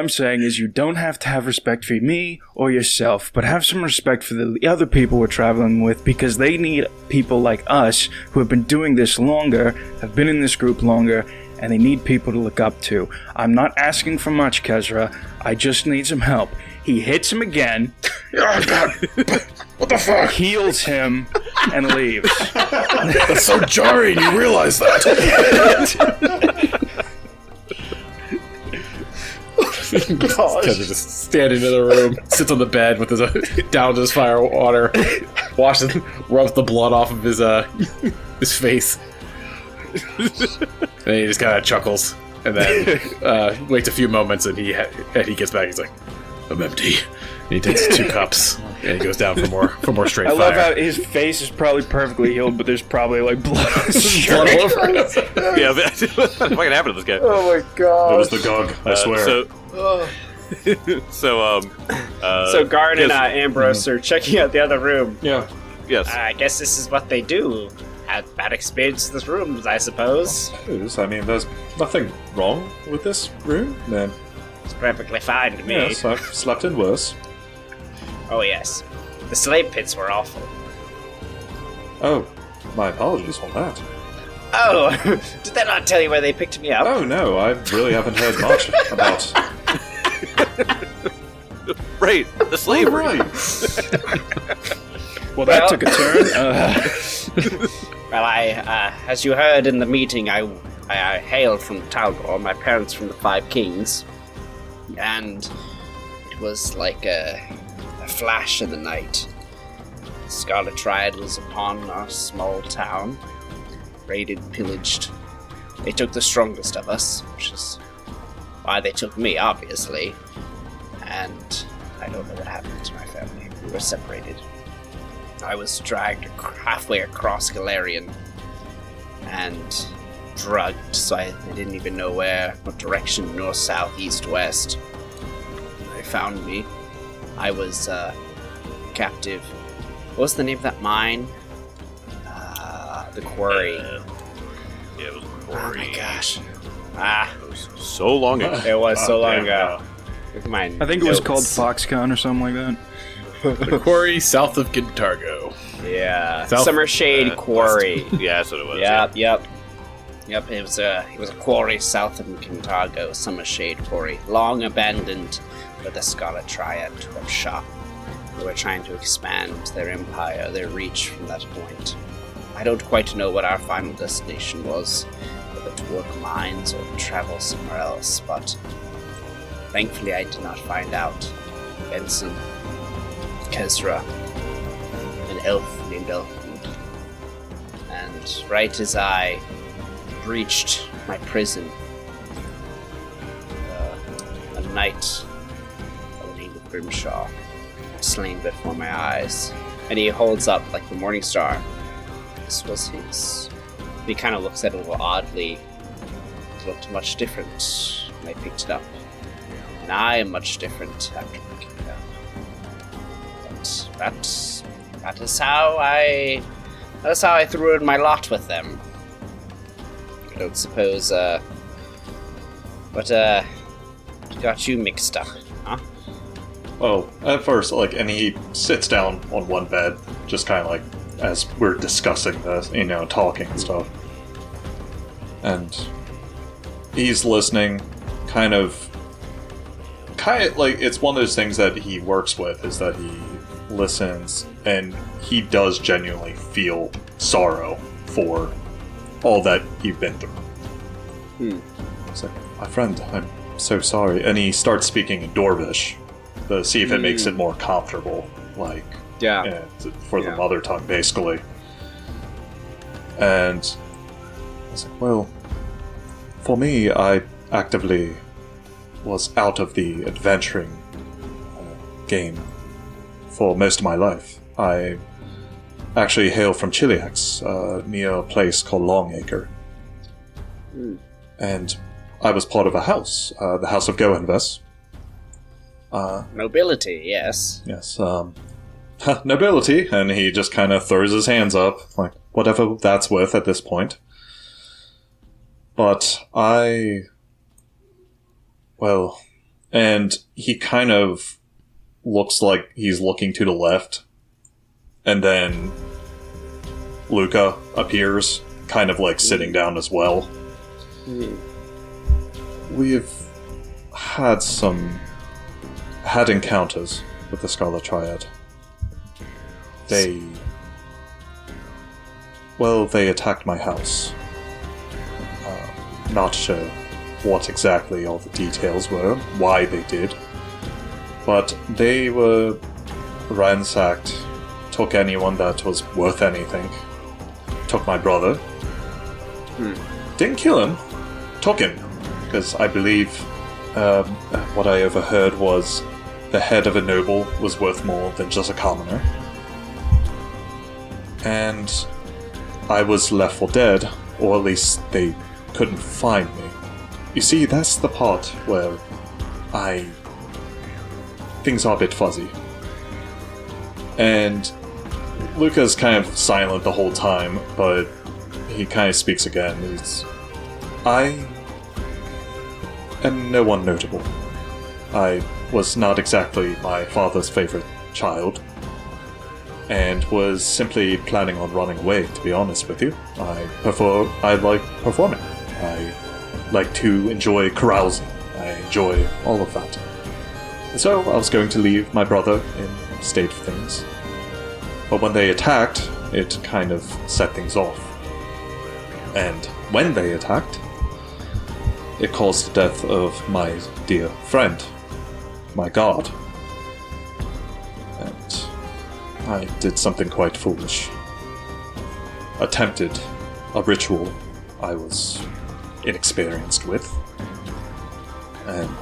saying is you don't have to have respect for me or yourself, but have some respect for the other people we're traveling with, because they need people like us who have been doing this longer, have been in this group longer, and they need people to look up to. I'm not asking for much, Kezra. I just need some help. He hits him again. Oh god! What the fuck? Heals him and leaves. That's so jarring, you realize that? Kezra just standing in the room, sits on the bed with his down to his fire water, washes, rubs the blood off of his face. And he just kind of chuckles, and then waits a few moments, and he gets back. He's like, "I'm empty." And he takes 2 cups, and he goes down for more straight fire. I love how his face is probably perfectly healed, but there's probably like blood all over it. Yeah, what the fuck happened to this guy? Oh my god. It was the Gug, I swear. So Guard and Ambrose are checking out the other room. Yeah. Yes. I guess this is what they do. Had bad experience in this room, I suppose. I mean, there's nothing wrong with this room. Then It's perfectly fine to me. yes, I've slept in worse. Oh yes. The slave pits were awful. Oh, my apologies on that. Oh, did they not tell you where they picked me up? Oh no, I really haven't heard much about. Right, the slavery. Right. Well, that took a turn. Well, as you heard in the meeting, I hail from Talgor, my parents from the Five Kings, and it was like a flash in the night. The Scarlet Triad was upon our small town, raided, pillaged. They took the strongest of us, which is why they took me, obviously, and I don't know what happened to my family. We were separated. I was dragged halfway across Galarian and drugged, so I didn't even know what direction, north, south, east, west. They found me. I was captive. What was the name of that mine? The quarry. Yeah, it was a quarry. Oh my gosh. It was so long ago. It was so long ago. Look at my I think it was called notes. Foxconn or something like that. The quarry south of Gintargo. Yeah, South- Summer Shade Quarry. Yeah, that's what it was. Yep. It was a quarry south of Kintargo, Summer Shade Quarry, long abandoned, where the Scarlet Triad took up shop. They were trying to expand their empire, their reach from that point. I don't quite know what our final destination was, whether to work mines or travel somewhere else, but thankfully I did not find out. Benson, Kezra, an elf named Elfwood. And right as I breached my prison, a knight by the name of Grimshaw was slain before my eyes. And he holds up like the Morning Star. This was his. He kind of looks at it a little oddly. It looked much different when I picked it up. And I am much different after picking it up. But that is how I threw in my lot with them. I don't suppose, what got you mixed up, huh? Well, at first, and he sits down on one bed, just kind of as we're discussing this, talking and stuff. And he's listening, kind of it's one of those things that he works with, is that he listens, and he does genuinely feel sorrow for all that you've been through. It's like, my friend, I'm so sorry. And he starts speaking in Dorvish to see if it makes it more comfortable, for the mother tongue, basically. And I was like, well, for me, I actively was out of the adventuring game for most of my life. I actually hail from Chiliax, near a place called Longacre. And I was part of a house, the House of Goenves. Nobility, yes. Yes, nobility, and he just kind of throws his hands up, like, whatever that's worth at this point. But and he kind of looks like he's looking to the left, and then Luca appears, kind of sitting down as well. We've had encounters with the Scarlet Triad. They attacked my house. Not sure what exactly all the details were, why they did, but they were ransacked, took anyone that was worth anything, took my brother, didn't kill him, took him, because I believe what I overheard was the head of a noble was worth more than just a commoner. And I was left for dead, or at least they couldn't find me. You see, that's the part where things are a bit fuzzy. And Luca's kind of silent the whole time, but he kind of speaks again. I am no one notable. I was not exactly my father's favorite child, and was simply planning on running away, to be honest with you. I like performing. I like to enjoy carousing. I enjoy all of that. And so I was going to leave my brother in state of things. But when they attacked, it kind of set things off. And when they attacked, it caused the death of my dear friend, my god. And I did something quite foolish. Attempted a ritual I was inexperienced with. And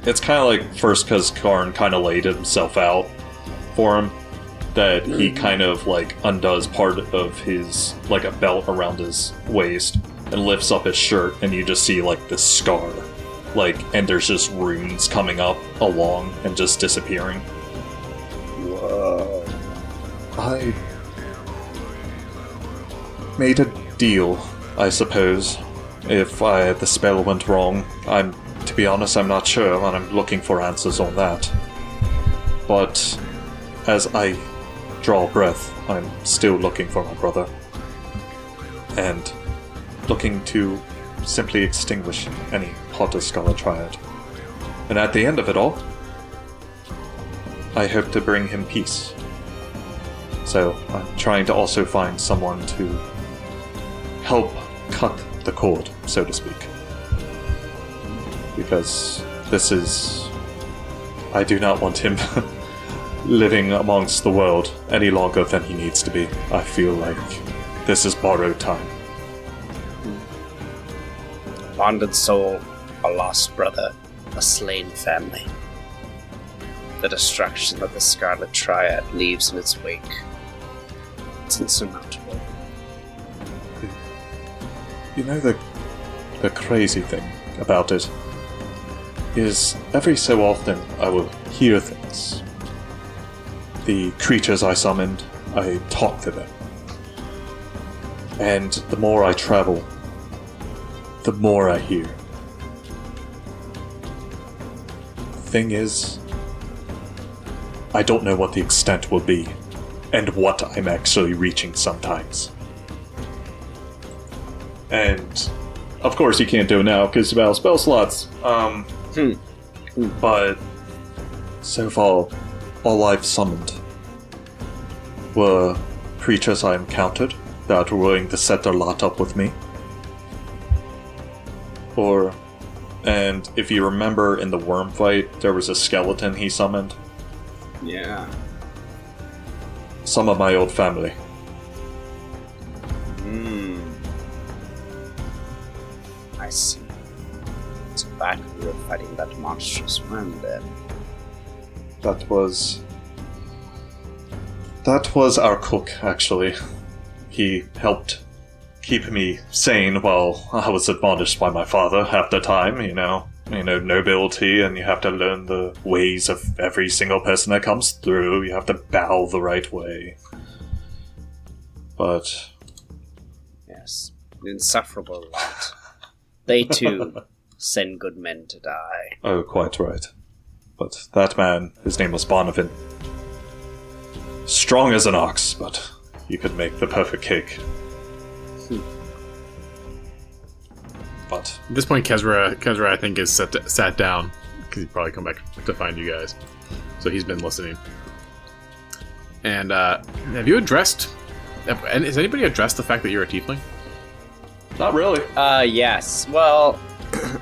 it's kind of first because Karn kind of laid himself out for him, that he kind of like undoes part of his like a belt around his waist and lifts up his shirt, and you just see like this scar, like, and there's just runes coming up along and just disappearing. Whoa. I made a deal, I suppose. If the spell went wrong, to be honest, I'm not sure, and I'm looking for answers on that. But as I draw breath, I'm still looking for my brother. And looking to simply extinguish any Potter Scholar Triad. And at the end of it all, I hope to bring him peace. So I'm trying to also find someone to help cut the cord, so to speak. Because I do not want him living amongst the world any longer than he needs to be. I feel like this is borrowed time. Bonded soul, a lost brother, a slain family. The destruction that the Scarlet Triad leaves in its wake. It's insurmountable. You know, the crazy thing about it is every so often I will hear things. The creatures I summoned, I talk to them. And the more I travel, the more I hear. Thing is, I don't know what the extent will be, and what I'm actually reaching sometimes. And, of course, you can't do it now because you're out of spell slots. But so far, all I've summoned were creatures I encountered that were willing to set their lot up with me. And if you remember in the worm fight, there was a skeleton he summoned. Yeah. Some of my old family. I see. So back we were fighting that monstrous worm then. That was our cook, actually. He helped keep me sane while I was admonished by my father half the time, you know, nobility, and you have to learn the ways of every single person that comes through. You have to bow the right way. But... yes, an insufferable lot. They too send good men to die. Oh, quite right. But that man, his name was Bonavin. Strong as an ox, but he could make the perfect cake. But at this point, Kezra, I think, is sat down because he'd probably come back to find you guys. So he's been listening. And have you addressed? And has anybody addressed the fact that you're a tiefling? not really. Yes. Well,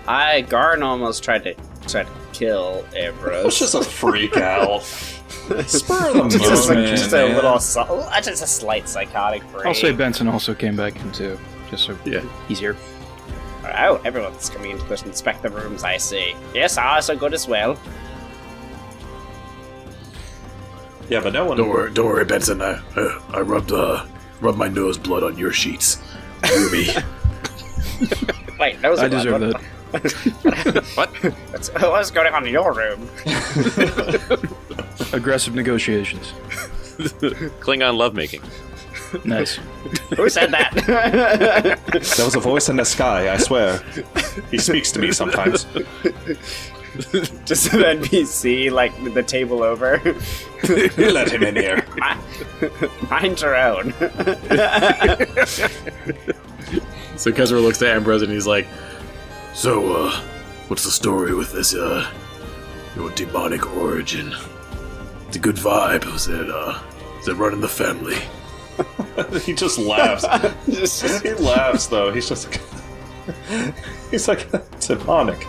Garn almost tried to kill Ambrose. It's just a freak out. Spur of the moment. just a little, just a slight psychotic break. I'll say Benson also came back in too, just so he's here. Oh, everyone's coming in to inspect the rooms, I see. Yes, I also good as well. Yeah, but no one. Don't worry, Benson. I rubbed my nose blood on your sheets. Ruby. Wait, nose I blood? deserve that. What's going on in your room? Aggressive negotiations. Klingon lovemaking. Nice. Who said that? There was a voice in the sky, I swear. He speaks to me sometimes. Just an NPC, like, with the table over. Let him in here. Mind your own. So Kezra looks to Ambrose and he's like, So, what's the story with this, your demonic origin? It's a good vibe. Is it running the family? He just laughs. He laughs, though. He's just like... He's like, demonic.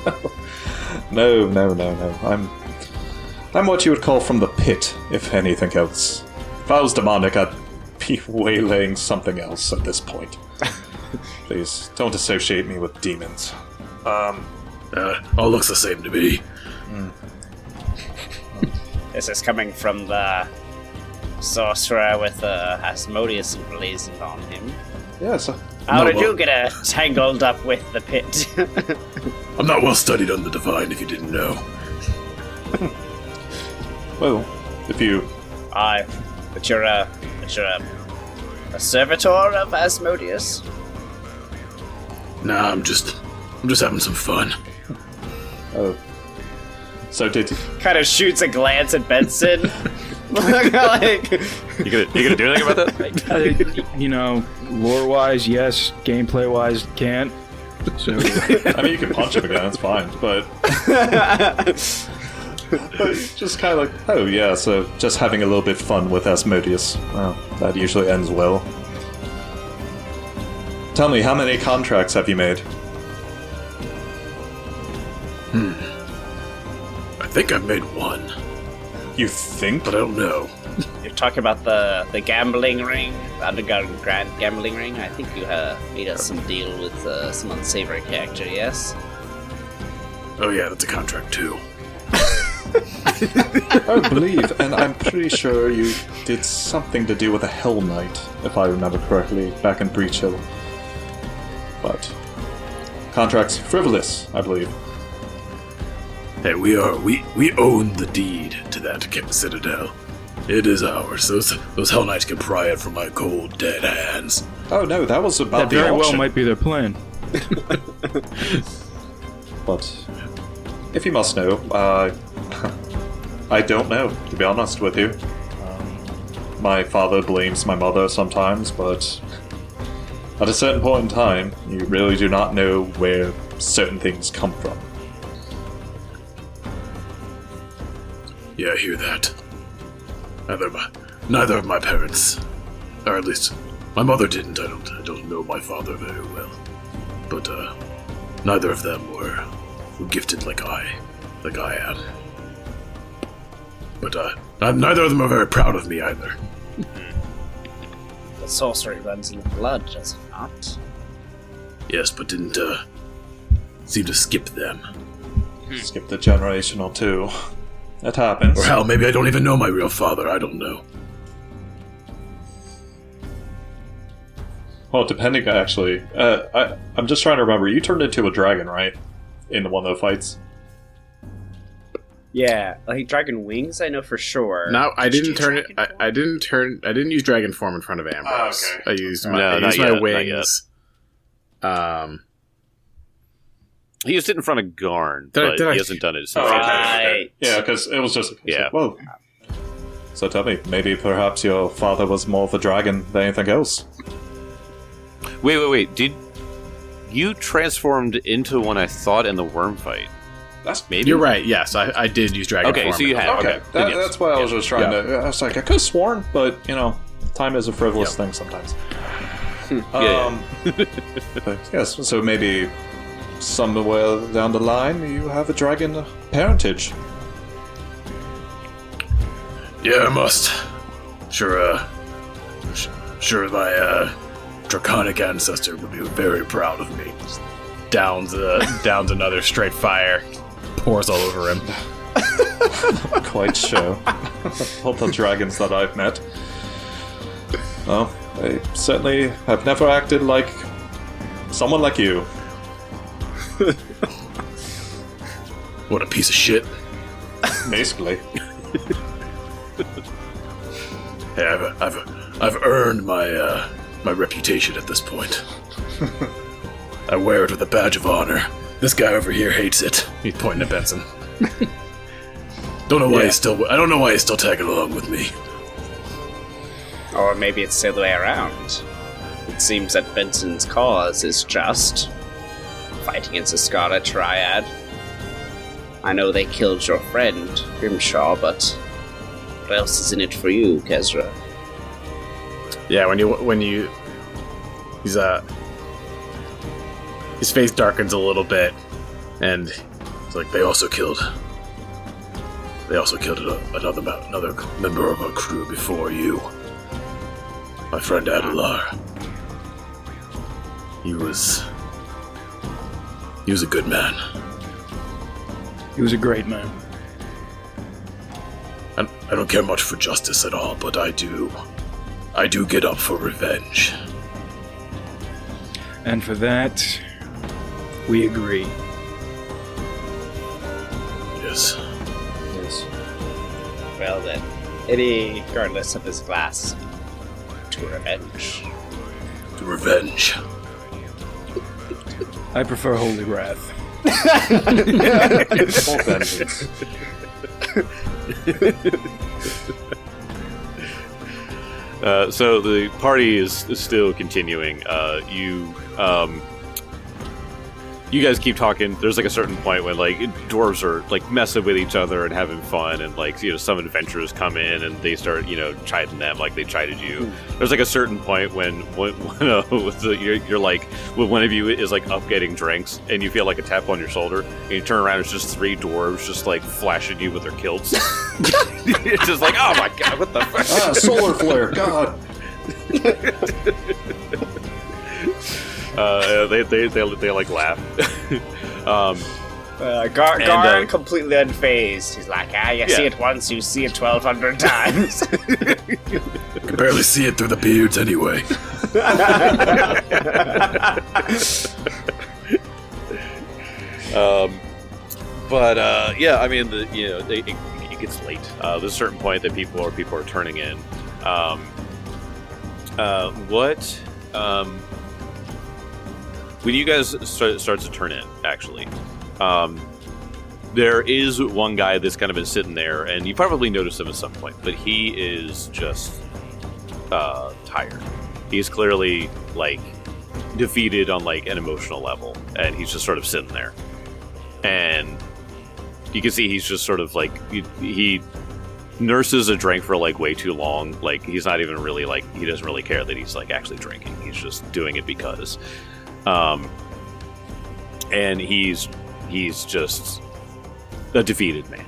No. I'm what you would call from the pit, if anything else. If I was demonic, I'd be waylaying something else at this point. Please, don't associate me with demons. All looks the same to me. This is coming from the sorcerer with Asmodeus emblazoned on him. Yeah, so How did you get tangled up with the pit? I'm not well studied on the divine, if you didn't know. well, if you But you're a servitor of Asmodeus? Nah, I'm just having some fun. oh, so did you? Kind of shoots a glance at Benson. like, You gonna do anything about that? You know, lore-wise, yes. Gameplay-wise, can't. So I mean, you can punch him again. It's fine, but just kind of like, oh yeah, so just having a little bit fun with Asmodeus. Well, that usually ends well. Tell me, how many contracts have you made? I think I've made one, You think? but I don't know. you're talking about the gambling ring, the underground gambling ring. I think you made us some deal with some unsavory character, yes? Oh yeah, that's a contract too. I believe, and I'm pretty sure you did something to do with a Hell Knight, if I remember correctly, back in Breach Hill. But contract's frivolous, I believe. Hey, we own the deed to that citadel. It is ours. Those Hell Knights can pry it from my cold, dead hands. Oh no, that was about that the very well auction. might be their plan. But if you must know, I don't know, to be honest with you. My father blames my mother sometimes, but at a certain point in time, you really do not know where certain things come from. Yeah, I hear that. Neither of my parents, or at least my mother didn't. I don't know my father very well, but neither of them were gifted like I am. But neither of them are very proud of me either. The sorcery runs in the blood, does it not? Yes, but didn't seem to skip them. Skip the generation or two. That happens. Or hell, maybe I don't even know my real father. I don't know. Well, depending, actually. I'm just trying to remember. You turned into a dragon, right? In one of the fights? Yeah, like dragon wings, I know for sure. No, I didn't turn it. Dragon I didn't use dragon form in front of Ambrose. Oh, okay. I used No, my not yet, not wings. He used it in front of Garn, Did I- but did I- he hasn't done it since. Oh, okay. Right. Yeah, because it was just... Yeah. Whoa. So tell me, maybe perhaps your father was more of a dragon than anything else? Wait. Did you transformed into one I thought in the worm fight? That's Maybe. You're right. Yes, I did use dragon Okay, form. so you have. Okay, Then yes. that's why I was just trying Yeah. to... I was like, I could have sworn, but, you know, time is a frivolous thing sometimes. Yeah. But yes, so maybe somewhere down the line you have a dragon parentage. Yeah, I must. Sure, my draconic ancestor would be very proud of me. Downs another straight fire, pours all over him. Quite sure. All the dragons that I've met. Well, they certainly have never acted like someone like you. What a piece of shit. Basically. Hey, I've earned my my reputation at this point. I wear it with a badge of honor. This guy over here hates it. He's pointing at Benson. Don't know why I don't know why he's still tagging along with me. Or maybe it's the other way around. It seems that Benson's cause is just fight against the Scarlet Triad. I know they killed your friend, Grimshaw, but what else is in it for you, Kezra? Yeah, when you he's his face darkens a little bit, and It's like they also killed another member of our crew before you. My friend Adelar. He was a good man. He was a great man. I I don't care much for justice at all, but I do get up for revenge. And for that, we agree. Yes. Yes. Well then, regardless of his glass, to revenge. To revenge. I prefer Holy Wrath. Full vengeance. So the party is still continuing. You guys keep talking. There's like a certain point when like dwarves are like messing with each other and having fun, and like some adventurers come in and they start chiding them like they chided you. There's like a certain point when you're like when one of you is like up getting drinks and you feel like a tap on your shoulder and you turn around, it's just 3 dwarves just like flashing you with their kilts. It's just like, oh my god, what the fuck? Solar flare, god. They like laugh. Garn completely unfazed. He's like, you see it once, you see it 1,200 times. I can barely see it through the beards anyway. Yeah, I mean, it gets late. There's a certain point that people are turning in. When you guys start to turn in, actually, there is one guy that's kind of been sitting there, and you probably noticed him at some point, but he is just tired. He's clearly like defeated on like an emotional level, and he's just sort of sitting there. And you can see he's just sort of like he nurses a drink for like way too long. Like he's not even really like, he doesn't really care that he's like actually drinking. He's just doing it because. And he's just a defeated man.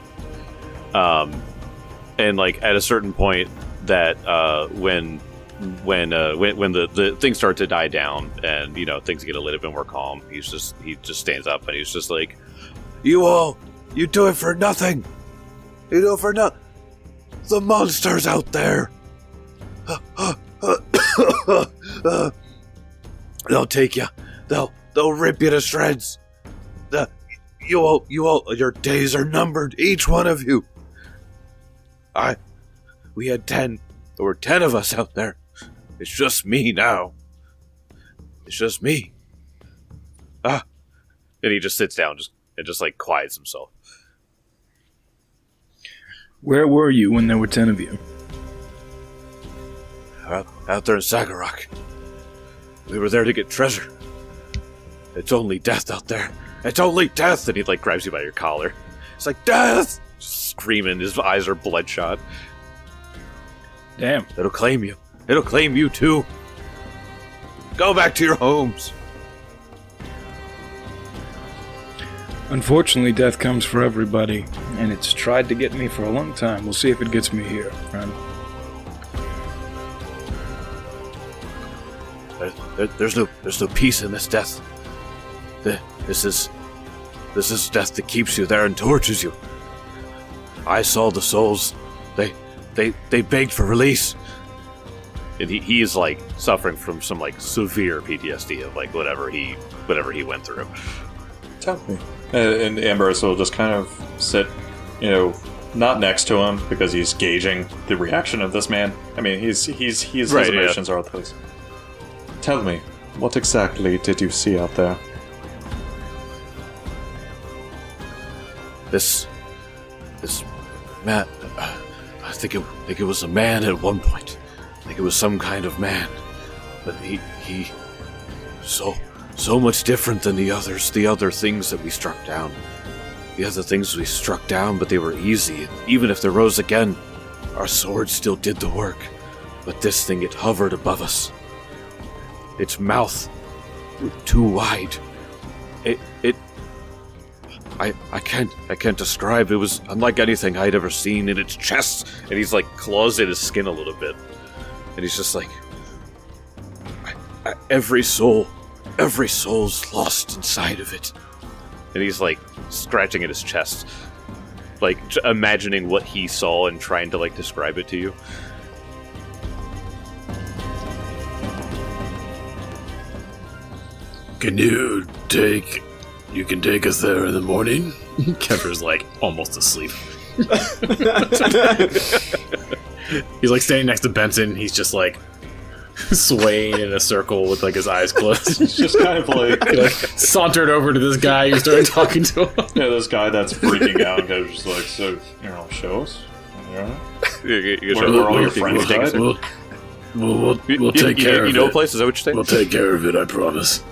And like at a certain point that when the things start to die down and things get a little bit more calm, he just stands up and he's just like, you do it for nothing. You do it for nothing. The monsters out there. They'll take you. They'll rip you to shreds. Your days are numbered, each one of you. We had 10. There were 10 of us out there. It's just me now. It's just me. And he just sits down and just like quiets himself. Where were you when there were 10 of you? Out there in Sagarok. We were there to get treasure. It's only death out there. It's only death! And he like grabs you by your collar. It's like, death! Just screaming, his eyes are bloodshot. Damn. It'll claim you. It'll claim you too. Go back to your homes. Unfortunately, death comes for everybody, and it's tried to get me for a long time. We'll see if it gets me here, friend. There's no peace in this death. This is death that keeps you there and tortures you. I saw the souls. They begged for release. And he is like suffering from some like severe PTSD of like whatever he went through. Tell me. And Ambrose will just kind of sit, not next to him because he's gauging the reaction of this man. I mean, his emotions are all those. Tell me, what exactly did you see out there? This man. I think it was a man at one point. I think it was some kind of man, but he so much different than the others. The other things that we struck down. The other things we struck down, but they were easy. Even if they rose again, our swords still did the work. But this thing, it hovered above us. Its mouth too wide. I can't describe. It was unlike anything I'd ever seen. In its chest, and he's like claws at his skin a little bit, and he's just like, every soul's lost inside of it. And he's like scratching at his chest, like imagining what he saw and trying to like describe it to you. You can take us there in the morning? Kevor's like almost asleep. He's like standing next to Benson. He's just like swaying in a circle with like his eyes closed. It's just kind of like, He like sauntered over to this guy who started talking to him. yeah, this guy that's freaking out and goes just like, so, show us. Yeah. Where all your friends died? We'll take care of it. You know a place? Is that what you're saying? We'll take care of it, I promise.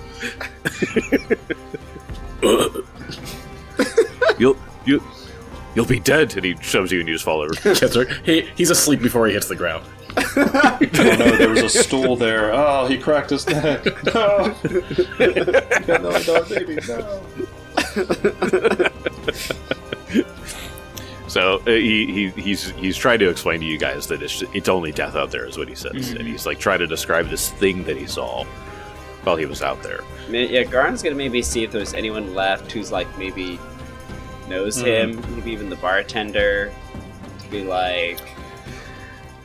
You'll be dead, and he shoves you and you just fall over. He's asleep before he hits the ground. Oh no, there was a stool there. Oh, he cracked his neck. No. No, baby, no. So he's trying to explain to you guys that it's only death out there, is what he says, and he's like trying to describe this thing that he saw while he was out there. Yeah, Garn's gonna maybe see if there's anyone left who's like maybe knows him, maybe even the bartender, to be like.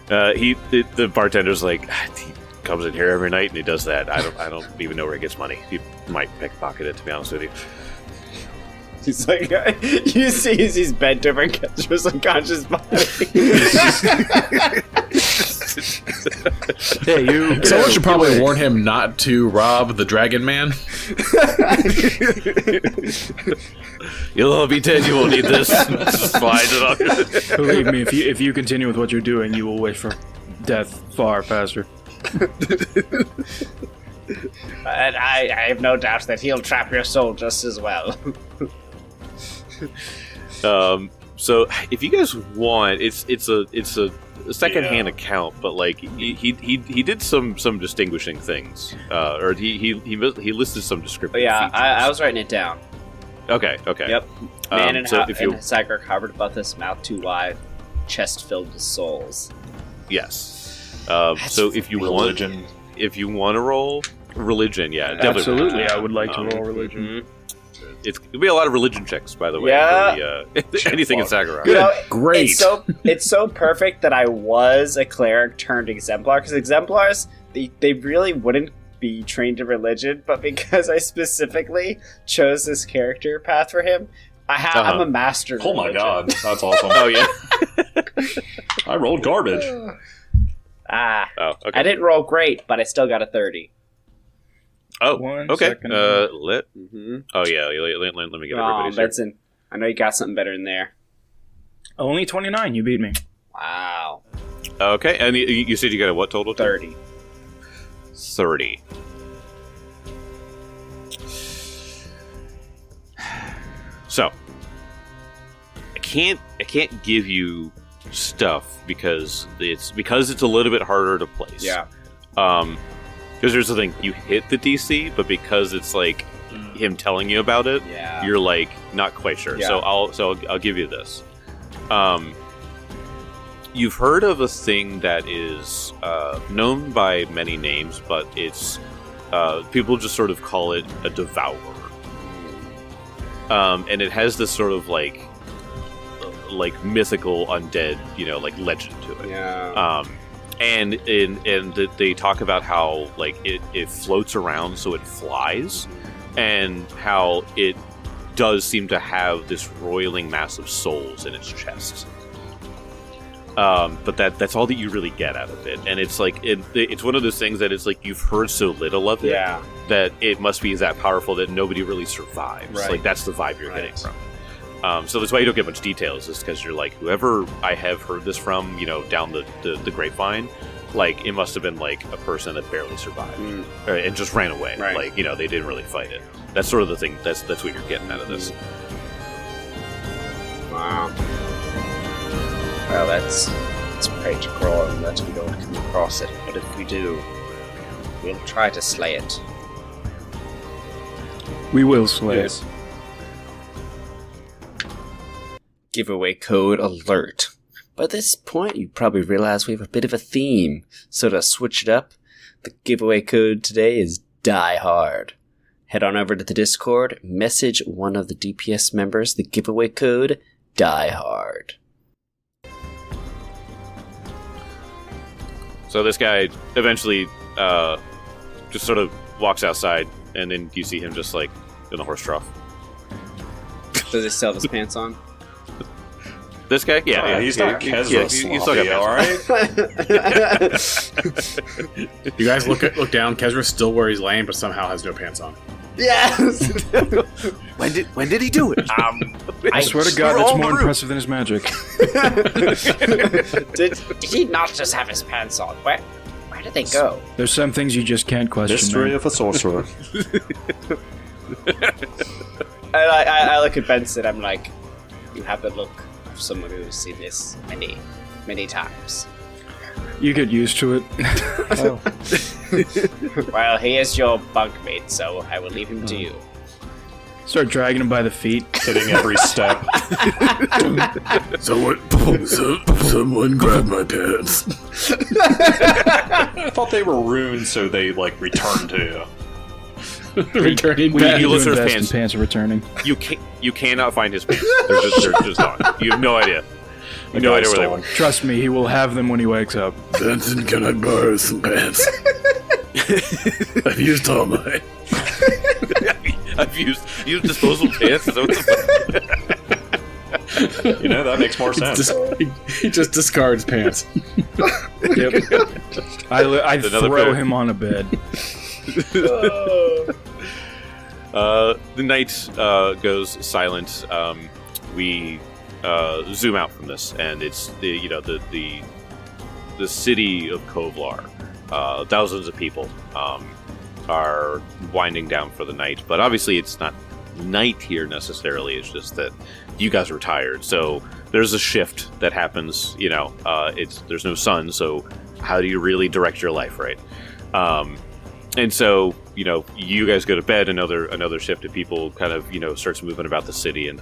The bartender's like, he comes in here every night and he does that. I don't even know where he gets money. He might pickpocket it, to be honest with you. He's like, you see as he's bent over and Kevor's unconscious body. Hey, you. Someone should probably warn him not to rob the Dragon Man. You'll all be dead. You won't need this. Slides it off. Believe me, if you continue with what you're doing, you will wish for death far faster. And I have no doubt that he'll trap your soul just as well. So if you guys want, it's a secondhand account, but like he did some distinguishing things, or he listed some descriptive. Yeah, features. I was writing it down. Okay. Yep. Man and you Sagar covered above this, mouth too wide, chest filled with souls. yes. So if you Religion. want to roll religion, yeah, definitely. Absolutely, I would like to roll religion. Mm-hmm. It'll be a lot of religion checks, by the way. Yeah. For the, anything in Sagarok. You know, Great. It's so perfect that I was a cleric turned exemplar, because exemplars they really wouldn't be trained in religion, but because I specifically chose this character path for him, I'm a master. In Oh my religion. god, that's awesome. Oh yeah. I rolled garbage. Oh, okay. I didn't roll great, but I still got a 30. Oh, One okay. second. Lit. Mm-hmm. Oh yeah. Let me get Oh, everybody's here. Benson, I know you got something better in there. Only 29. You beat me. Wow. Okay, and you said you got a what total? 30. 30. So, I can't give you stuff because it's a little bit harder to place. Yeah. Because here's the thing, you hit the DC, but because it's like him telling you about it, Yeah. you're like not quite sure. Yeah. So I'll give you this. You've heard of a thing that is known by many names, but it's people just sort of call it a devourer, and it has this sort of like mythical undead, like legend to it. Yeah. And they talk about how like it floats around, so it flies, and how it does seem to have this roiling mass of souls in its chest. But that's all that you really get out of it, and it's like it's one of those things that it's like you've heard so little of it Yeah. that it must be that powerful that nobody really survives. Right. Like that's the vibe you're getting Right. from. So that's why you don't get much details, is because you're like, whoever I have heard this from, down the grapevine, like it must have been like a person that barely survived and just ran away. Right. Like they didn't really fight it. That's sort of the thing. That's what you're getting out of this. Wow. Well, let's pray to Groll that we don't come across it. But if we do, we'll try to slay it. We will slay Yes. it. Giveaway code alert. By this point, you probably realize we have a bit of a theme. So to switch it up, the giveaway code today is Die Hard. Head on over to the Discord, message one of the DPS members the giveaway code Die Hard. So this guy eventually just sort of walks outside, and then you see him just like in the horse trough. Does he still have his pants on? This guy? Yeah, he's not Kezra sloppy, alright? You guys look down. Kezra's still where he's laying, but somehow has no pants on. Yes! When did he do it? I swear to God, that's more impressive than his magic. did he not just have his pants on? Where did they go? There's some things you just can't question. Mystery man. of a sorcerer. I look at Benson, I'm like, you have the look of someone who's seen this many, many times. You get used to it. Oh. Well, he is your bunkmate, so I will leave him to you. Start dragging him by the feet. Hitting every step. Someone grab my pants. I thought they were runes, so they, like, returned to you. Returning We back. you look do through his invest in pants. pants are returning. You cannot find his pants. They're just gone. You have no idea. You have no idea where they went. Trust me, he will have them when he wakes up. Benson, can I borrow some pants? I've used all mine. I've used disposable pants. Is that what the You know, that makes more sense. He just discards pants. Yep. I Another throw pair. him on a bed. The night goes silent. We zoom out from this, and it's the city of Kovlar. Thousands of people are winding down for the night, but obviously it's not night here necessarily. It's just that you guys are tired, so there's a shift that happens. There's no sun, so how do you really direct your life, right? And so, you guys go to bed, another shift of people kind of, starts moving about the city and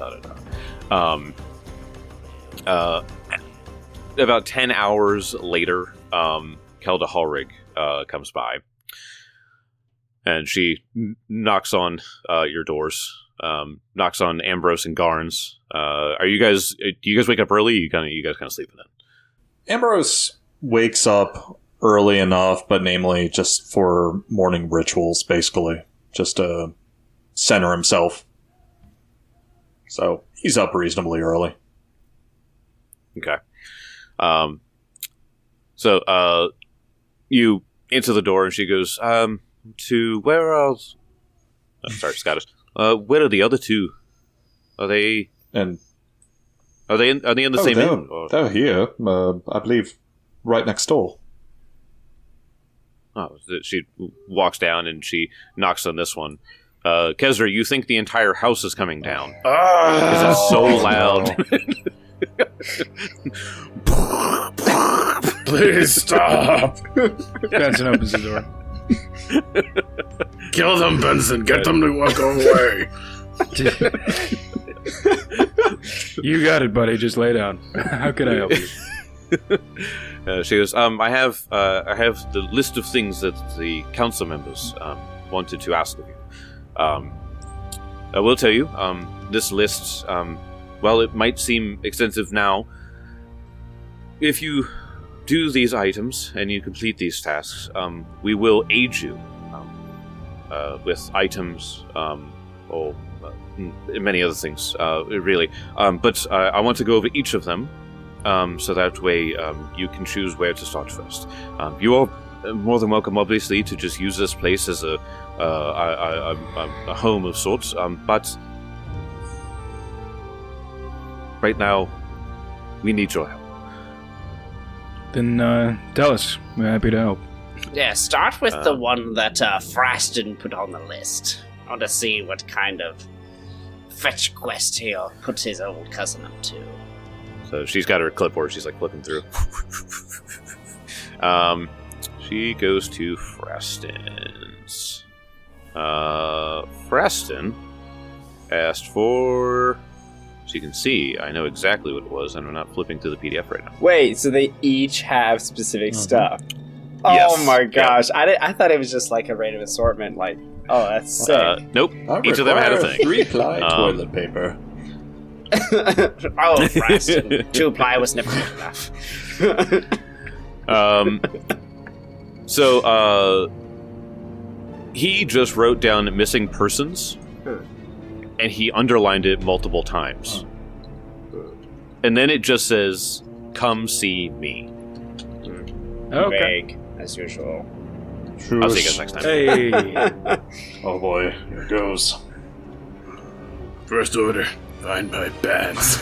about 10 hours later, Kelda Hallrig comes by. And she knocks on your doors, knocks on Ambrose and Garns. Do you guys wake up early? You guys kind of sleeping in? Ambrose wakes up early enough, but namely just for morning rituals, basically. Just to center himself. So he's up reasonably early. Okay. So you answer the door, and she goes, to where else? Oh, sorry, Scottish. Where are the other two? Are they And in the same inn? Or? they're here, I believe, right next door. Oh, she walks down and she knocks on this one. Kezra, you think the entire house is coming down? Because it's so loud. Please stop. Benson opens the door. Kill them, Benson. Get them to walk away. You got it, buddy. Just lay down. How can I help you? She goes, I have the list of things that the council members wanted to ask of you. I will tell you, this list, while it might seem extensive now, if you do these items and you complete these tasks, we will aid you with items or many other things, really. But I want to go over each of them, so that way you can choose where to start first. You are more than welcome, obviously, to just use this place as a home of sorts, but right now, we need your help. Then tell us. We're happy to help. Yeah, start with the one that Fraston put on the list. I want to see what kind of fetch quest he'll put his old cousin up to. So she's got her clipboard. She's like flipping through. She goes to Fraston's. Fraston asked for. So you can see, I know exactly what it was, and I'm not flipping through the PDF right now. Wait, so they each have specific stuff? Yes. Oh my gosh, I thought it was just like a random assortment. Like, oh, that's sick. Nope. Each of them had a thing. 3-ply toilet paper. Oh, Christ. 2-ply was never good enough. So, he just wrote down missing persons, and he underlined it multiple times. And then it just says, "Come see me." Okay. Vague, as usual. I'll see you guys next time. Hey. Oh boy, here it goes. First order, find my bands.